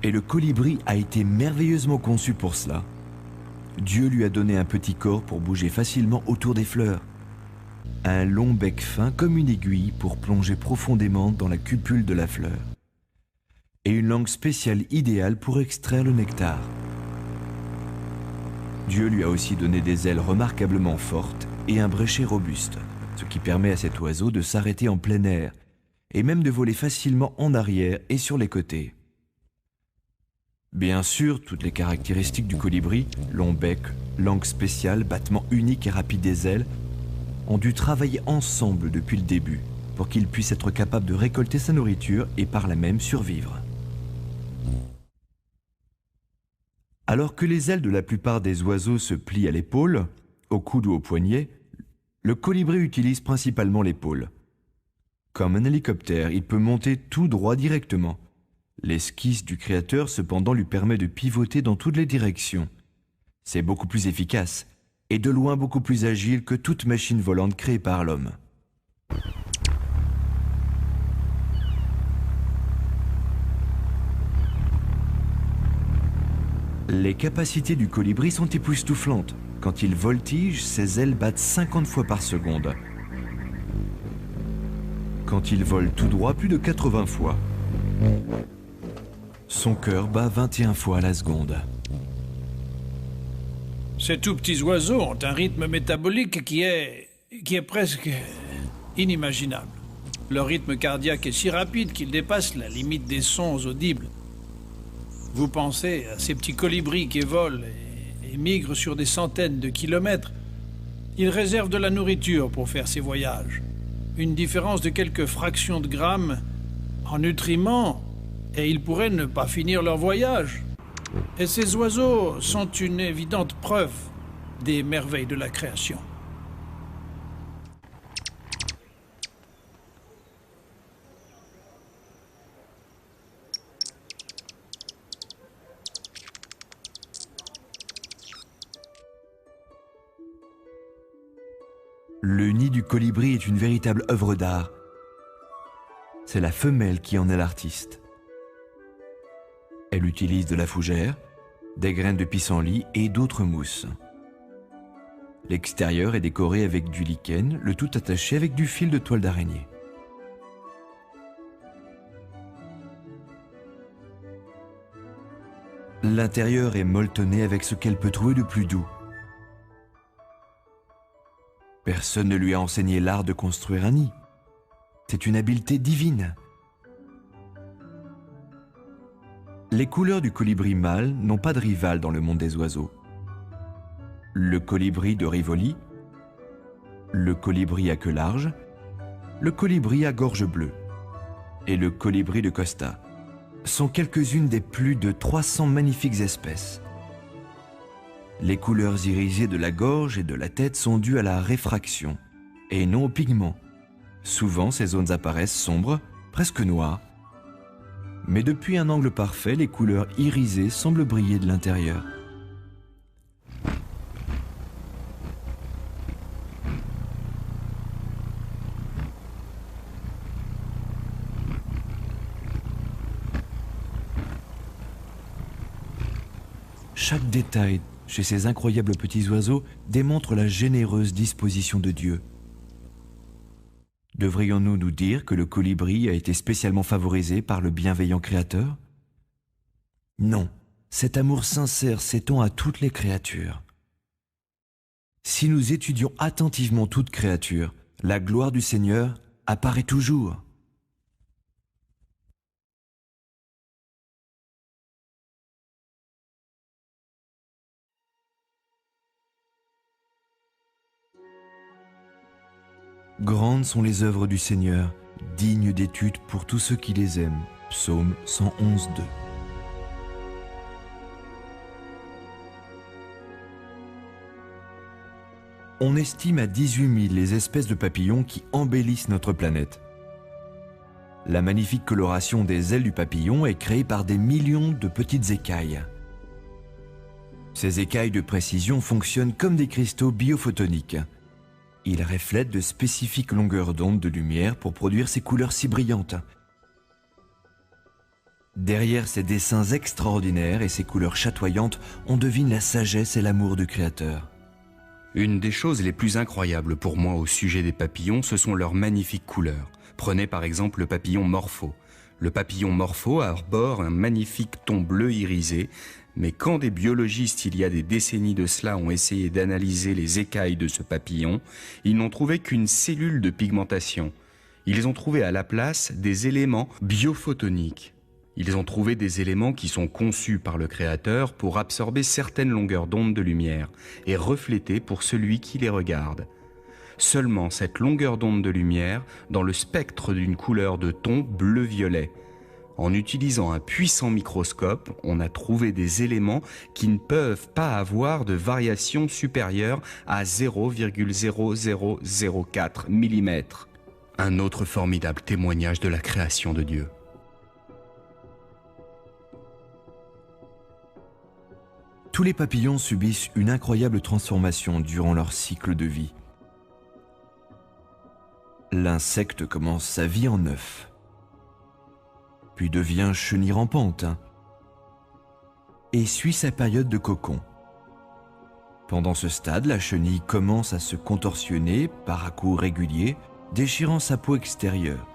Et le colibri a été merveilleusement conçu pour cela. Dieu lui a donné un petit corps pour bouger facilement autour des fleurs. Un long bec fin comme une aiguille pour plonger profondément dans la cupule de la fleur. Et une langue spéciale idéale pour extraire le nectar. Dieu lui a aussi donné des ailes remarquablement fortes et un bréchet robuste, ce qui permet à cet oiseau de s'arrêter en plein air et même de voler facilement en arrière et sur les côtés. Bien sûr, toutes les caractéristiques du colibri, long bec, langue spéciale, battement unique et rapide des ailes, ont dû travailler ensemble depuis le début pour qu'il puisse être capable de récolter sa nourriture et par là même survivre. Alors que les ailes de la plupart des oiseaux se plient à l'épaule, au coude ou au poignet, le colibri utilise principalement l'épaule. Comme un hélicoptère, il peut monter tout droit directement. L'esquisse du créateur cependant lui permet de pivoter dans toutes les directions. C'est beaucoup plus efficace et de loin beaucoup plus agile que toute machine volante créée par l'homme. Les capacités du colibri sont époustouflantes. Quand il voltige, ses ailes battent 50 fois par seconde. Quand il vole tout droit, plus de 80 fois. Son cœur bat 21 fois à la seconde. Ces tout petits oiseaux ont un rythme métabolique qui est presque inimaginable. Leur rythme cardiaque est si rapide qu'il dépasse la limite des sons audibles. Vous pensez à ces petits colibris qui volent et migrent sur des centaines de kilomètres. Ils réservent de la nourriture pour faire ces voyages. Une différence de quelques fractions de grammes en nutriments et ils pourraient ne pas finir leur voyage. Et ces oiseaux sont une évidente preuve des merveilles de la création. Le nid du colibri est une véritable œuvre d'art. C'est la femelle qui en est l'artiste. Elle utilise de la fougère, des graines de pissenlit et d'autres mousses. L'extérieur est décoré avec du lichen, le tout attaché avec du fil de toile d'araignée. L'intérieur est molletonné avec ce qu'elle peut trouver de plus doux. Personne ne lui a enseigné l'art de construire un nid. C'est une habileté divine. Les couleurs du colibri mâle n'ont pas de rival dans le monde des oiseaux. Le colibri de Rivoli, le colibri à queue large, le colibri à gorge bleue et le colibri de Costa sont quelques-unes des plus de 300 magnifiques espèces. Les couleurs irisées de la gorge et de la tête sont dues à la réfraction et non au pigment. Souvent, ces zones apparaissent sombres, presque noires. Mais depuis un angle parfait, les couleurs irisées semblent briller de l'intérieur. Chaque détail chez ces incroyables petits oiseaux démontre la généreuse disposition de Dieu. Devrions-nous nous dire que le colibri a été spécialement favorisé par le bienveillant Créateur? Non, cet amour sincère s'étend à toutes les créatures. Si nous étudions attentivement toute créature, la gloire du Seigneur apparaît toujours. Grandes sont les œuvres du Seigneur, dignes d'étude pour tous ceux qui les aiment. Psaume 111, 2. On estime à 18 000 les espèces de papillons qui embellissent notre planète. La magnifique coloration des ailes du papillon est créée par des millions de petites écailles. Ces écailles de précision fonctionnent comme des cristaux biophotoniques. Ils reflètent de spécifiques longueurs d'onde de lumière pour produire ces couleurs si brillantes. Derrière ces dessins extraordinaires et ces couleurs chatoyantes, on devine la sagesse et l'amour du Créateur. Une des choses les plus incroyables pour moi au sujet des papillons, ce sont leurs magnifiques couleurs. Prenez par exemple le papillon morpho. Le papillon morpho arbore un magnifique ton bleu irisé, mais quand des biologistes, il y a des décennies de cela, ont essayé d'analyser les écailles de ce papillon, ils n'ont trouvé qu'une cellule de pigmentation. Ils ont trouvé à la place des éléments biophotoniques. Ils ont trouvé des éléments qui sont conçus par le Créateur pour absorber certaines longueurs d'onde de lumière et refléter pour celui qui les regarde. Seulement cette longueur d'onde de lumière dans le spectre d'une couleur de ton bleu-violet. En utilisant un puissant microscope, on a trouvé des éléments qui ne peuvent pas avoir de variation supérieure à 0,0004 mm. Un autre formidable témoignage de la création de Dieu. Tous les papillons subissent une incroyable transformation durant leur cycle de vie. L'insecte commence sa vie en œuf, puis devient chenille rampante et suit sa période de cocon. Pendant ce stade, la chenille commence à se contorsionner par à-coups réguliers, déchirant sa peau extérieure.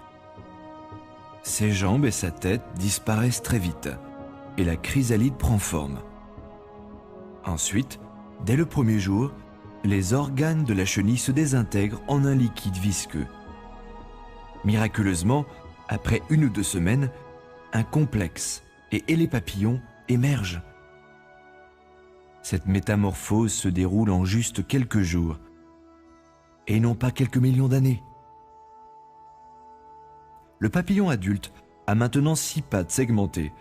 Ses jambes et sa tête disparaissent très vite et la chrysalide prend forme. Ensuite, dès le premier jour, les organes de la chenille se désintègrent en un liquide visqueux. Miraculeusement, après 1 ou 2 semaines, un complexe et les papillons émergent. Cette métamorphose se déroule en juste quelques jours, et non pas quelques millions d'années. Le papillon adulte a maintenant 6 pattes segmentées,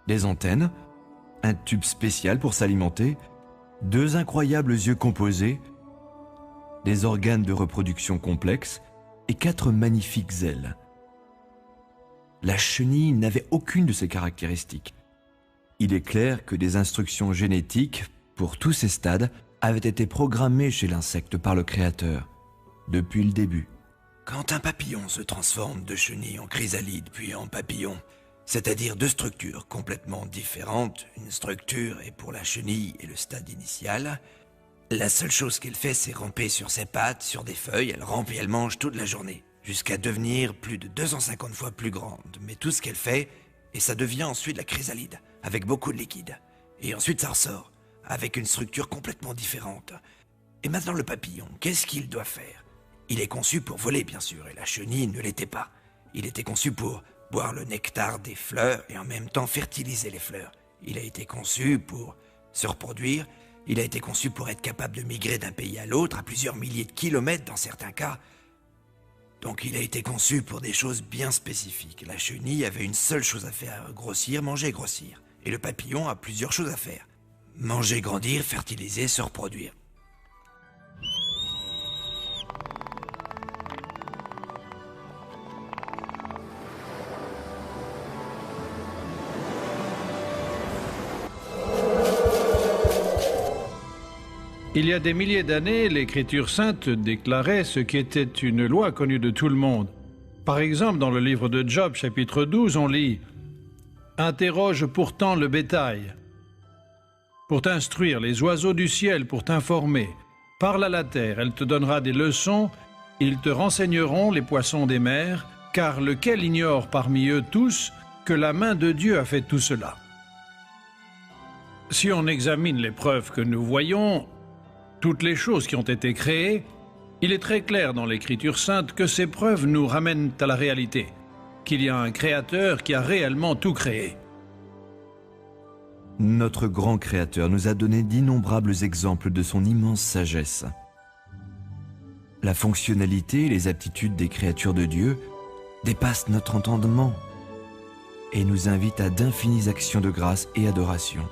des antennes, un tube spécial pour s'alimenter, 2 incroyables yeux composés, des organes de reproduction complexes et 4 magnifiques ailes. La chenille n'avait aucune de ces caractéristiques. Il est clair que des instructions génétiques pour tous ces stades avaient été programmées chez l'insecte par le Créateur, depuis le début. Quand un papillon se transforme de chenille en chrysalide puis en papillon, c'est-à-dire 2 structures complètement différentes, une structure est pour la chenille et le stade initial, la seule chose qu'elle fait, c'est ramper sur ses pattes, sur des feuilles, elle rampe et elle mange toute la journée, jusqu'à devenir plus de 250 fois plus grande. Mais tout ce qu'elle fait, et ça devient ensuite la chrysalide. avec beaucoup de liquide. Et ensuite ça ressort, avec une structure complètement différente. Et maintenant le papillon, qu'est-ce qu'il doit faire? Il est conçu pour voler bien sûr, et la chenille ne l'était pas. Il était conçu pour boire le nectar des fleurs et en même temps fertiliser les fleurs. Il a été conçu pour se reproduire, il a été conçu pour être capable de migrer d'un pays à l'autre à plusieurs milliers de kilomètres dans certains cas. Donc il a été conçu pour des choses bien spécifiques. La chenille avait une seule chose à faire, grossir, manger, grossir. Et le papillon a plusieurs choses à faire. Manger, grandir, fertiliser, se reproduire. Il y a des milliers d'années, l'Écriture sainte déclarait ce qui était une loi connue de tout le monde. Par exemple, dans le livre de Job, chapitre 12, on lit « Interroge pourtant le bétail, pour t'instruire, les oiseaux du ciel pour t'informer. Parle à la terre, elle te donnera des leçons, ils te renseigneront les poissons des mers, car lequel ignore parmi eux tous que la main de Dieu a fait tout cela ?» Si on examine les preuves que nous voyons, toutes les choses qui ont été créées, il est très clair dans l'Écriture sainte que ces preuves nous ramènent à la réalité, qu'il y a un Créateur qui a réellement tout créé. Notre grand Créateur nous a donné d'innombrables exemples de son immense sagesse. La fonctionnalité et les aptitudes des créatures de Dieu dépassent notre entendement et nous invitent à d'infinies actions de grâce et adoration.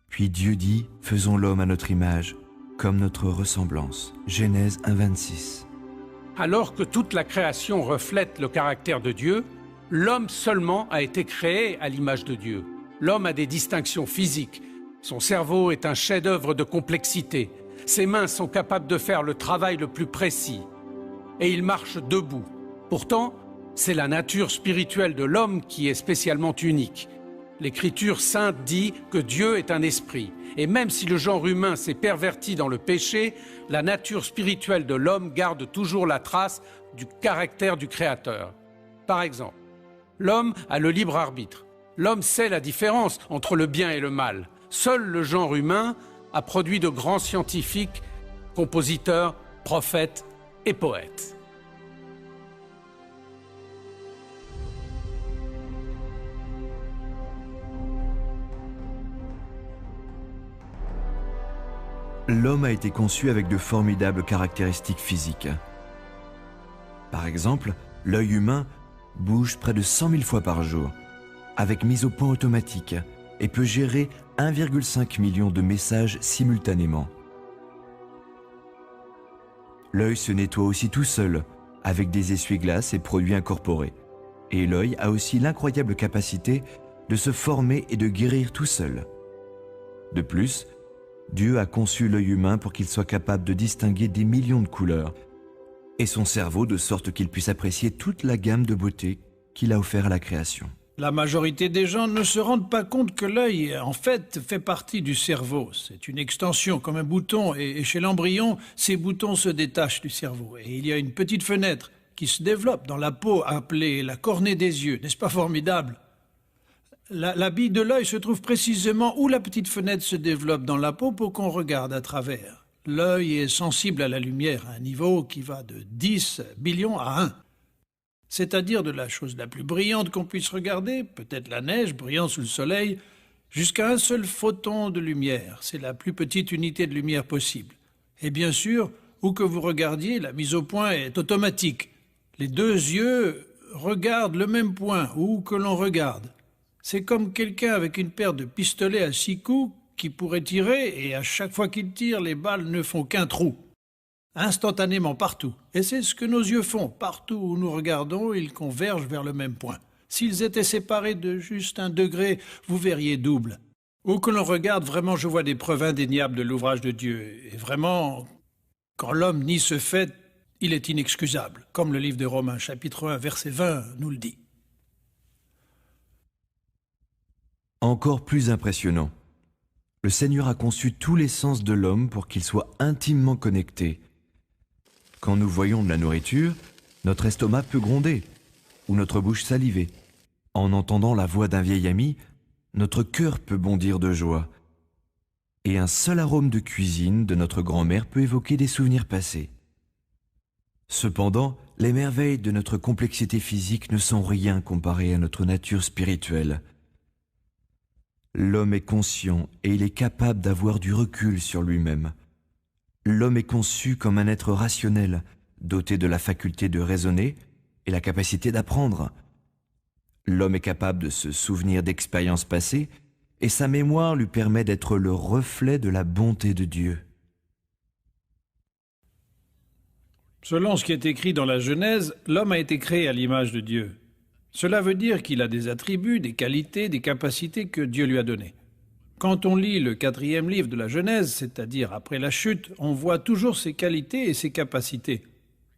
Puis Dieu dit, faisons l'homme à notre image, comme notre ressemblance. Genèse 1,26. Alors que toute la création reflète le caractère de Dieu, l'homme seulement a été créé à l'image de Dieu. L'homme a des distinctions physiques. Son cerveau est un chef-d'œuvre de complexité. Ses mains sont capables de faire le travail le plus précis. Et il marche debout. Pourtant, c'est la nature spirituelle de l'homme qui est spécialement unique. L'Écriture sainte dit que Dieu est un esprit. Et même si le genre humain s'est perverti dans le péché, la nature spirituelle de l'homme garde toujours la trace du caractère du Créateur. Par exemple, l'homme a le libre arbitre. L'homme sait la différence entre le bien et le mal. Seul le genre humain a produit de grands scientifiques, compositeurs, prophètes et poètes. L'homme a été conçu avec de formidables caractéristiques physiques. Par exemple, l'œil humain bouge près de 100 000 fois par jour, avec mise au point automatique, et peut gérer 1,5 million de messages simultanément. L'œil se nettoie aussi tout seul, avec des essuie-glaces et produits incorporés. Et l'œil a aussi l'incroyable capacité de se former et de guérir tout seul. De plus, Dieu a conçu l'œil humain pour qu'il soit capable de distinguer des millions de couleurs, et son cerveau de sorte qu'il puisse apprécier toute la gamme de beauté qu'il a offert à la création. La majorité des gens ne se rendent pas compte que l'œil, en fait, fait partie du cerveau. C'est une extension comme un bouton, et chez l'embryon, ces boutons se détachent du cerveau. Et il y a une petite fenêtre qui se développe dans la peau, appelée la cornée des yeux. N'est-ce pas formidable ? La bille de l'œil se trouve précisément où la petite fenêtre se développe dans la peau pour qu'on regarde à travers. L'œil est sensible à la lumière à un niveau qui va de 10 billions à 1. C'est-à-dire de la chose la plus brillante qu'on puisse regarder, peut-être la neige brillant sous le soleil, jusqu'à un seul photon de lumière. C'est la plus petite unité de lumière possible. Et bien sûr, où que vous regardiez, la mise au point est automatique. Les deux yeux regardent le même point, où que l'on regarde. C'est comme quelqu'un avec une paire de pistolets à 6 coups qui pourrait tirer, et à chaque fois qu'il tire, les balles ne font qu'un trou. Instantanément partout. Et c'est ce que nos yeux font. Partout où nous regardons, ils convergent vers le même point. S'ils étaient séparés de juste 1 degré, vous verriez double. Où que l'on regarde, vraiment, je vois des preuves indéniables de l'ouvrage de Dieu. Et vraiment, quand l'homme nie ce fait, il est inexcusable, comme le livre de Romains, chapitre 1, verset 20, nous le dit. Encore plus impressionnant, le Seigneur a conçu tous les sens de l'homme pour qu'il soit intimement connecté. Quand nous voyons de la nourriture, Notre estomac peut gronder, ou notre bouche saliver. En entendant la voix d'un vieil ami, notre cœur peut bondir de joie. Et un seul arôme de cuisine de notre grand-mère peut évoquer des souvenirs passés. Cependant, les merveilles de notre complexité physique ne sont rien comparées à notre nature spirituelle. L'homme est conscient et il est capable d'avoir du recul sur lui-même. L'homme est conçu comme un être rationnel, doté de la faculté de raisonner et la capacité d'apprendre. L'homme est capable de se souvenir d'expériences passées et sa mémoire lui permet d'être le reflet de la bonté de Dieu. Selon ce qui est écrit dans la Genèse, l'homme a été créé à l'image de Dieu. Cela veut dire qu'il a des attributs, des qualités, des capacités que Dieu lui a données. Quand on lit le 4e livre de la Genèse, c'est-à-dire après la chute, on voit toujours ses qualités et ses capacités.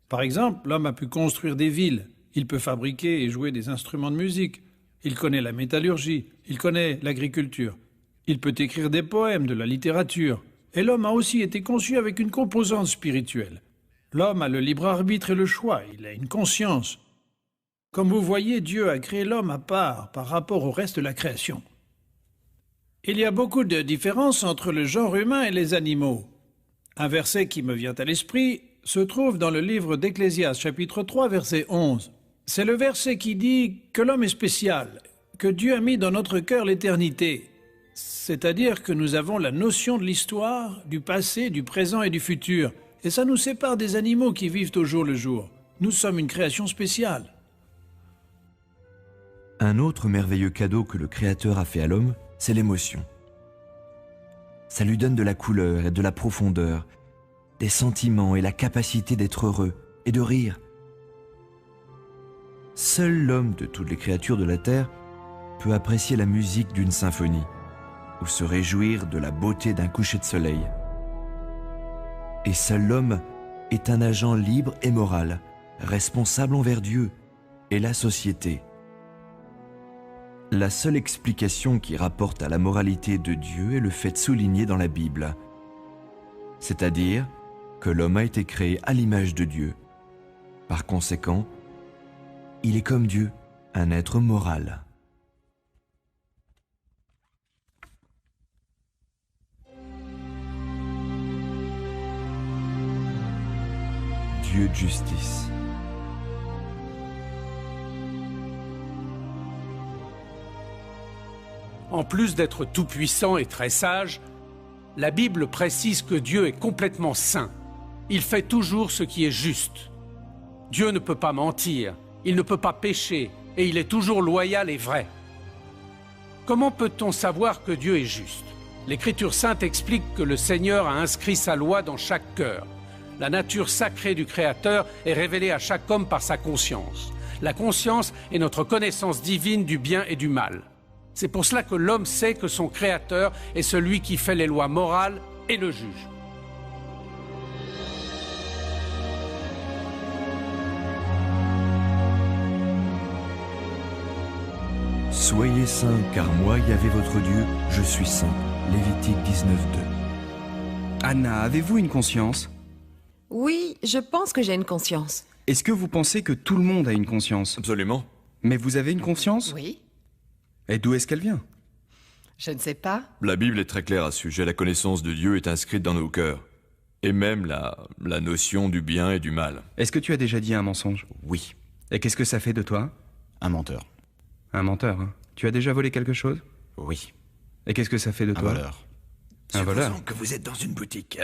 Par exemple, l'homme a pu construire des villes, il peut fabriquer et jouer des instruments de musique, il connaît la métallurgie, il connaît l'agriculture, il peut écrire des poèmes, de la littérature, et l'homme a aussi été conçu avec une composante spirituelle. L'homme a le libre arbitre et le choix, il a une conscience. Comme vous voyez, Dieu a créé l'homme à part par rapport au reste de la création. Il y a beaucoup de différences entre le genre humain et les animaux. Un verset qui me vient à l'esprit se trouve dans le livre d'Ecclésiaste, chapitre 3, verset 11. C'est le verset qui dit que l'homme est spécial, que Dieu a mis dans notre cœur l'éternité. C'est-à-dire que nous avons la notion de l'histoire, du passé, du présent et du futur. Et ça nous sépare des animaux qui vivent au jour le jour. Nous sommes une création spéciale. Un autre merveilleux cadeau que le Créateur a fait à l'homme, c'est l'émotion. Ça lui donne de la couleur et de la profondeur, des sentiments et la capacité d'être heureux et de rire. Seul l'homme de toutes les créatures de la terre peut apprécier la musique d'une symphonie ou se réjouir de la beauté d'un coucher de soleil. Et seul l'homme est un agent libre et moral, responsable envers Dieu et la société. La seule explication qui rapporte à la moralité de Dieu est le fait souligné dans la Bible, c'est-à-dire que l'homme a été créé à l'image de Dieu. Par conséquent, il est comme Dieu, un être moral. Dieu de justice. En plus d'être tout-puissant et très sage, la Bible précise que Dieu est complètement saint. Il fait toujours ce qui est juste. Dieu ne peut pas mentir, il ne peut pas pécher, et il est toujours loyal et vrai. Comment peut-on savoir que Dieu est juste? L'Écriture sainte explique que le Seigneur a inscrit sa loi dans chaque cœur. La nature sacrée du Créateur est révélée à chaque homme par sa conscience. La conscience est notre connaissance divine du bien et du mal. C'est pour cela que l'homme sait que son Créateur est celui qui fait les lois morales et le juge. Soyez saints, car moi, Yahvé votre Dieu, je suis saint. Lévitique 19:2. Anna, avez-vous une conscience? Oui, je pense que j'ai une conscience. Est-ce que vous pensez que tout le monde a une conscience? Absolument. Mais vous avez une conscience? Oui. Et d'où est-ce qu'elle vient? Je ne sais pas. La Bible est très claire à ce sujet. La connaissance de Dieu est inscrite dans nos cœurs. Et même la notion du bien et du mal. Est-ce que tu as déjà dit un mensonge? Oui, Et qu'est-ce que ça fait de toi? un menteur. Un menteur, hein. Tu as déjà volé quelque chose? Oui, Et qu'est-ce que ça fait de un toi? voleur. Un voleur? Supposons que vous êtes dans une boutique,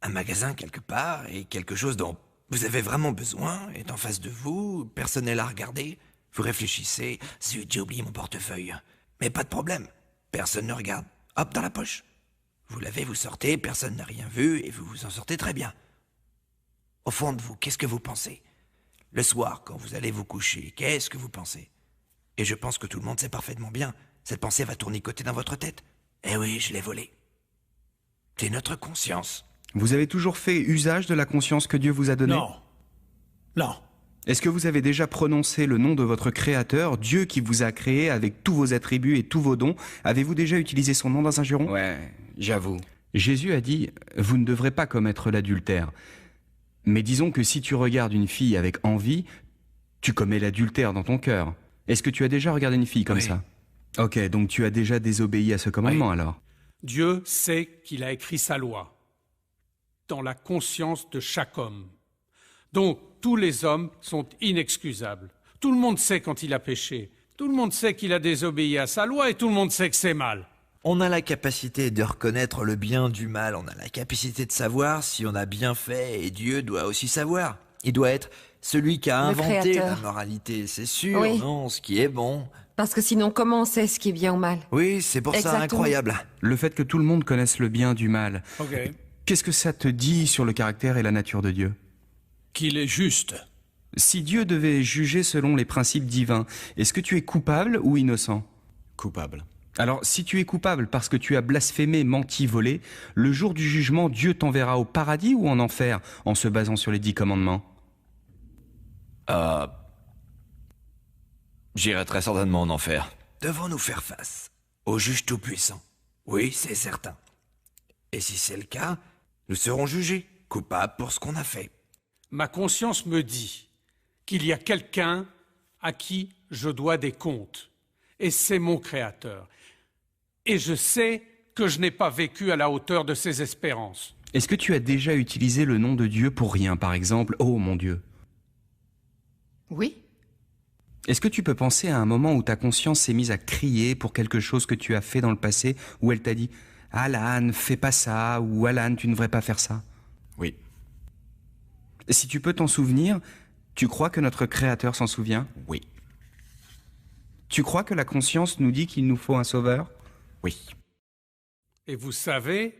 un magasin quelque part, et quelque chose dont vous avez vraiment besoin est en face de vous, personne n'est là à regarder. Vous réfléchissez, zut, j'ai oublié mon portefeuille. Mais pas de problème, personne ne regarde. Hop, dans la poche. Vous l'avez, vous sortez, personne n'a rien vu, et vous vous en sortez très bien. Au fond de vous, qu'est-ce que vous pensez? Le soir, quand vous allez vous coucher, qu'est-ce que vous pensez? Et je pense que tout le monde sait parfaitement bien, cette pensée va tournicoter dans votre tête. Eh oui, je l'ai volé. C'est notre conscience. Vous avez toujours fait usage de la conscience que Dieu vous a donnée? Non. Non. Est-ce que vous avez déjà prononcé le nom de votre Créateur, Dieu qui vous a créé avec tous vos attributs et tous vos dons? Avez-vous déjà utilisé son nom dans un juron? Ouais, j'avoue. Jésus a dit « Vous ne devrez pas commettre l'adultère ». Mais disons que si tu regardes une fille avec envie, tu commets l'adultère dans ton cœur. Est-ce que tu as déjà regardé une fille comme ça? Ok, donc tu as déjà désobéi à ce commandement alors? Dieu sait qu'il a écrit sa loi dans la conscience de chaque homme. Donc, tous les hommes sont inexcusables. Tout le monde sait quand il a péché. Tout le monde sait qu'il a désobéi à sa loi et tout le monde sait que c'est mal. On a la capacité de reconnaître le bien du mal, on a la capacité de savoir si on a bien fait, et Dieu doit aussi savoir. Il doit être celui qui a inventé la moralité, c'est sûr, non, ce qui est bon. Parce que sinon, comment on sait ce qui est bien ou mal? Oui, c'est pour ça incroyable. Le fait que tout le monde connaisse le bien du mal, qu'est-ce que ça te dit sur le caractère et la nature de Dieu? Qu'il est juste. Si Dieu devait juger selon les principes divins, est-ce que tu es coupable ou innocent? Coupable. Alors, si tu es coupable parce que tu as blasphémé, menti, volé, le jour du jugement, Dieu t'enverra au paradis ou en enfer en se basant sur les 10 commandements? J'irai très certainement en enfer. Devons-nous faire face au juge tout-puissant? Oui, c'est certain. Et si c'est le cas, nous serons jugés, coupables pour ce qu'on a fait. Ma conscience me dit qu'il y a quelqu'un à qui je dois des comptes. Et c'est mon Créateur. Et je sais que je n'ai pas vécu à la hauteur de ses espérances. Est-ce que tu as déjà utilisé le nom de Dieu pour rien, par exemple, « Oh mon Dieu » ? Oui. Est-ce que tu peux penser à un moment où ta conscience s'est mise à crier pour quelque chose que tu as fait dans le passé, où elle t'a dit « Alan, fais pas ça » ou « Alan, tu ne devrais pas faire ça ». Oui. Si tu peux t'en souvenir, tu crois que notre Créateur s'en souvient? Oui. Tu crois que la conscience nous dit qu'il nous faut un sauveur? Oui. Et vous savez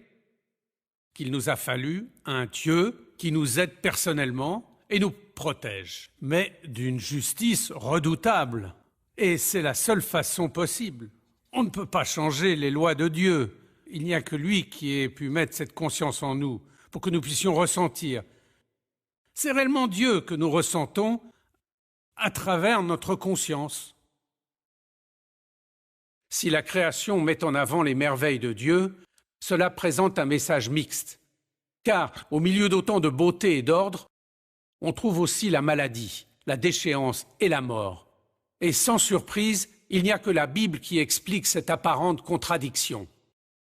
qu'il nous a fallu un Dieu qui nous aide personnellement et nous protège, mais d'une justice redoutable. Et c'est la seule façon possible. On ne peut pas changer les lois de Dieu. Il n'y a que lui qui ait pu mettre cette conscience en nous pour que nous puissions ressentir. C'est réellement Dieu que nous ressentons à travers notre conscience. Si la création met en avant les merveilles de Dieu, cela présente un message mixte. Car au milieu d'autant de beauté et d'ordre, on trouve aussi la maladie, la déchéance et la mort. Et sans surprise, il n'y a que la Bible qui explique cette apparente contradiction.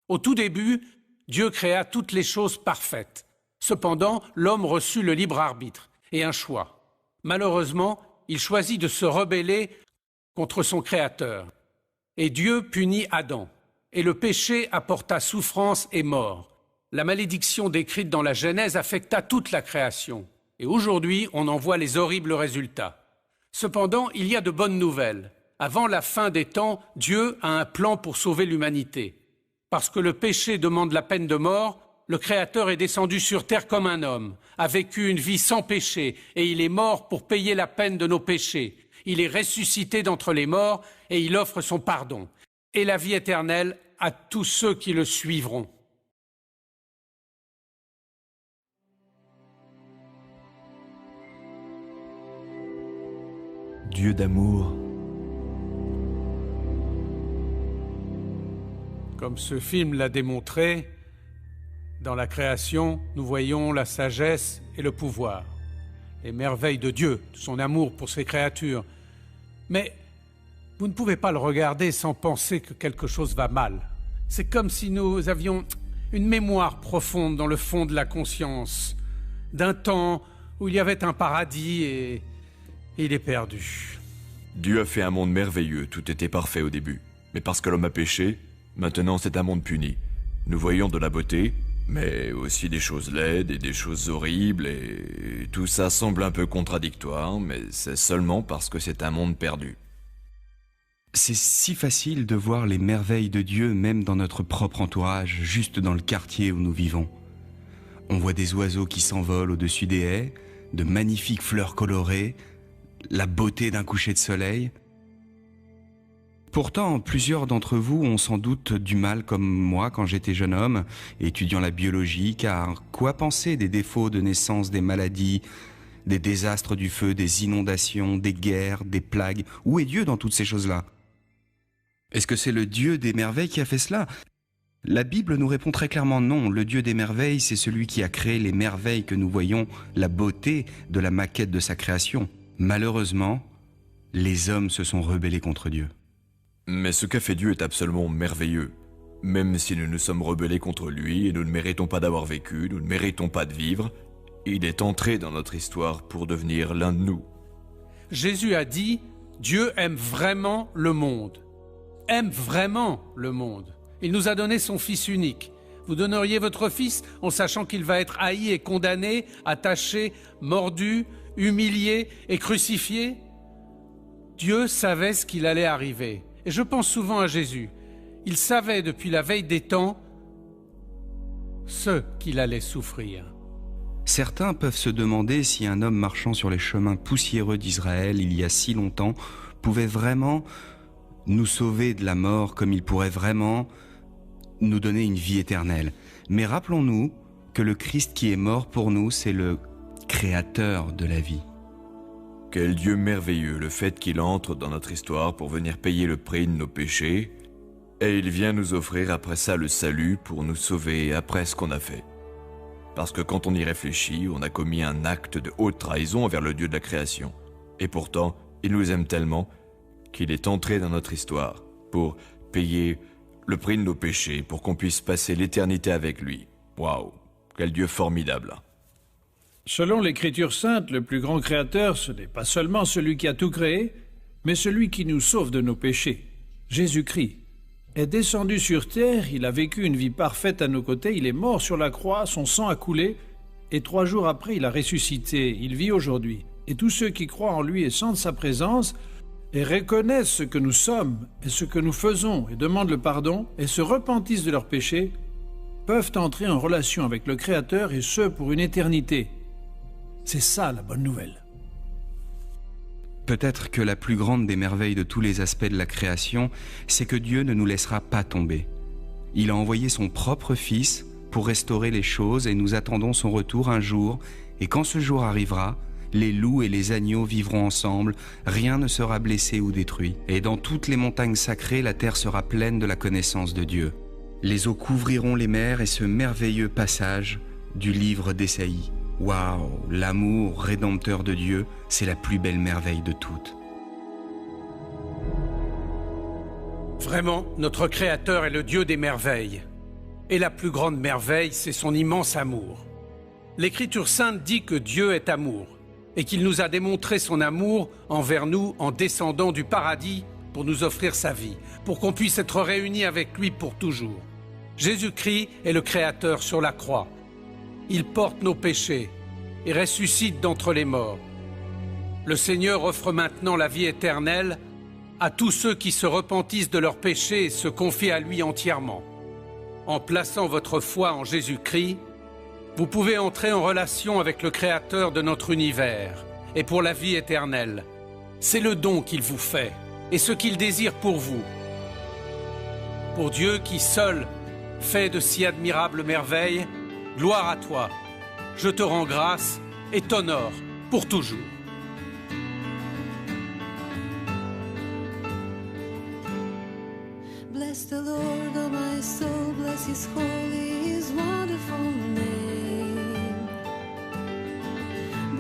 Au tout début, Dieu créa toutes les choses parfaites. Cependant, l'homme reçut le libre arbitre et un choix. Malheureusement, il choisit de se rebeller contre son Créateur. Et Dieu punit Adam. Et le péché apporta souffrance et mort. La malédiction décrite dans la Genèse affecta toute la création. Et aujourd'hui, on en voit les horribles résultats. Cependant, il y a de bonnes nouvelles. Avant la fin des temps, Dieu a un plan pour sauver l'humanité. Parce que le péché demande la peine de mort, le Créateur est descendu sur terre comme un homme, a vécu une vie sans péché, et il est mort pour payer la peine de nos péchés. Il est ressuscité d'entre les morts, et il offre son pardon, et la vie éternelle à tous ceux qui le suivront. Dieu d'amour. Comme ce film l'a démontré, dans la création, nous voyons la sagesse et le pouvoir, les merveilles de Dieu, son amour pour ses créatures. Mais vous ne pouvez pas le regarder sans penser que quelque chose va mal. C'est comme si nous avions une mémoire profonde dans le fond de la conscience, d'un temps où il y avait un paradis et il est perdu. Dieu a fait un monde merveilleux, tout était parfait au début. Mais parce que l'homme a péché, maintenant c'est un monde puni. Nous voyons de la beauté, mais aussi des choses laides et des choses horribles, et tout ça semble un peu contradictoire, mais c'est seulement parce que c'est un monde perdu. C'est si facile de voir les merveilles de Dieu même dans notre propre entourage, juste dans le quartier où nous vivons. On voit des oiseaux qui s'envolent au-dessus des haies, de magnifiques fleurs colorées, la beauté d'un coucher de soleil. Pourtant, plusieurs d'entre vous ont sans doute du mal comme moi quand j'étais jeune homme, étudiant la biologie, car quoi penser des défauts de naissance, des maladies, des désastres du feu, des inondations, des guerres, des plagues? Où est Dieu dans toutes ces choses-là? Est-ce que c'est le Dieu des merveilles qui a fait cela? La Bible nous répond très clairement non. Le Dieu des merveilles, c'est celui qui a créé les merveilles que nous voyons, la beauté de la maquette de sa création. Malheureusement, les hommes se sont rebellés contre Dieu. Mais ce qu'a fait Dieu est absolument merveilleux. Même si nous nous sommes rebellés contre lui et nous ne méritons pas d'avoir vécu, nous ne méritons pas de vivre, il est entré dans notre histoire pour devenir l'un de nous. Jésus a dit « Dieu aime vraiment le monde. Aime vraiment le monde. Il nous a donné son Fils unique. Vous donneriez votre Fils en sachant qu'il va être haï et condamné, attaché, mordu, humilié et crucifié ?» Dieu savait ce qu'il allait arriver. Et je pense souvent à Jésus. Il savait depuis la veille des temps ce qu'il allait souffrir. Certains peuvent se demander si un homme marchant sur les chemins poussiéreux d'Israël il y a si longtemps pouvait vraiment nous sauver de la mort, comme il pourrait vraiment nous donner une vie éternelle. Mais rappelons-nous que le Christ qui est mort pour nous, c'est le créateur de la vie. Quel Dieu merveilleux, le fait qu'il entre dans notre histoire pour venir payer le prix de nos péchés, et il vient nous offrir après ça le salut pour nous sauver après ce qu'on a fait. Parce que quand on y réfléchit, on a commis un acte de haute trahison envers le Dieu de la création. Et pourtant, il nous aime tellement qu'il est entré dans notre histoire pour payer le prix de nos péchés, pour qu'on puisse passer l'éternité avec lui. Waouh, quel Dieu formidable! Selon l'Écriture sainte, le plus grand créateur, ce n'est pas seulement celui qui a tout créé, mais celui qui nous sauve de nos péchés. Jésus-Christ est descendu sur terre, il a vécu une vie parfaite à nos côtés, il est mort sur la croix, son sang a coulé, et 3 jours après, il a ressuscité, il vit aujourd'hui. Et tous ceux qui croient en lui et sentent sa présence, et reconnaissent ce que nous sommes et ce que nous faisons, et demandent le pardon, et se repentissent de leurs péchés, peuvent entrer en relation avec le Créateur, et ce, pour une éternité. C'est ça la bonne nouvelle. Peut-être que la plus grande des merveilles de tous les aspects de la création, c'est que Dieu ne nous laissera pas tomber. Il a envoyé son propre Fils pour restaurer les choses et nous attendons son retour un jour. Et quand ce jour arrivera, les loups et les agneaux vivront ensemble, rien ne sera blessé ou détruit. Et dans toutes les montagnes sacrées, la terre sera pleine de la connaissance de Dieu. Les eaux couvriront les mers et ce merveilleux passage du livre d'Ésaïe. Waouh, l'amour rédempteur de Dieu, c'est la plus belle merveille de toutes. Vraiment, notre Créateur est le Dieu des merveilles. Et la plus grande merveille, c'est son immense amour. L'Écriture sainte dit que Dieu est amour et qu'il nous a démontré son amour envers nous en descendant du paradis pour nous offrir sa vie, pour qu'on puisse être réunis avec lui pour toujours. Jésus-Christ est le Créateur sur la croix. Il porte nos péchés et ressuscite d'entre les morts. Le Seigneur offre maintenant la vie éternelle à tous ceux qui se repentissent de leurs péchés et se confient à lui entièrement. En plaçant votre foi en Jésus-Christ, vous pouvez entrer en relation avec le Créateur de notre univers et pour la vie éternelle. C'est le don qu'il vous fait et ce qu'il désire pour vous. Pour Dieu qui seul fait de si admirables merveilles, gloire à toi, je te rends grâce et t'honore pour toujours. Bless the Lord, oh my soul, bless his holy, his wonderful name.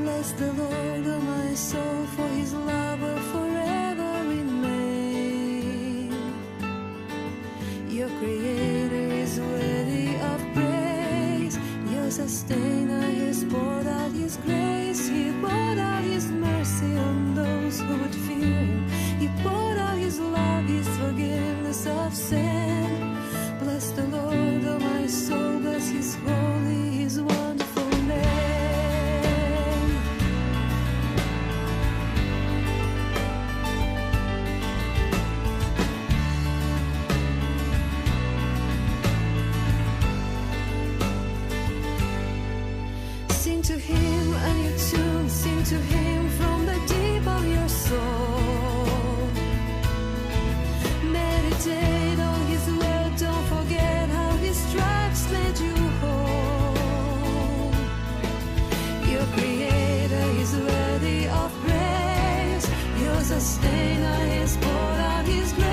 Bless the Lord, oh my soul, for his love will forever remain. Your Creator is worthy of praise. Your Sustainer has poured out his grace. He poured out his mercy on those who would fear him. He poured out his love, his forgiveness of sin. Bless the Lord, oh my soul, bless his holy, his wonderful name. Sing to him a new tune, sing to him from the deep of your soul. Meditate on his word, don't forget how his stripes made you whole. Your Creator is worthy of praise. Your Sustainer has poured out his grace.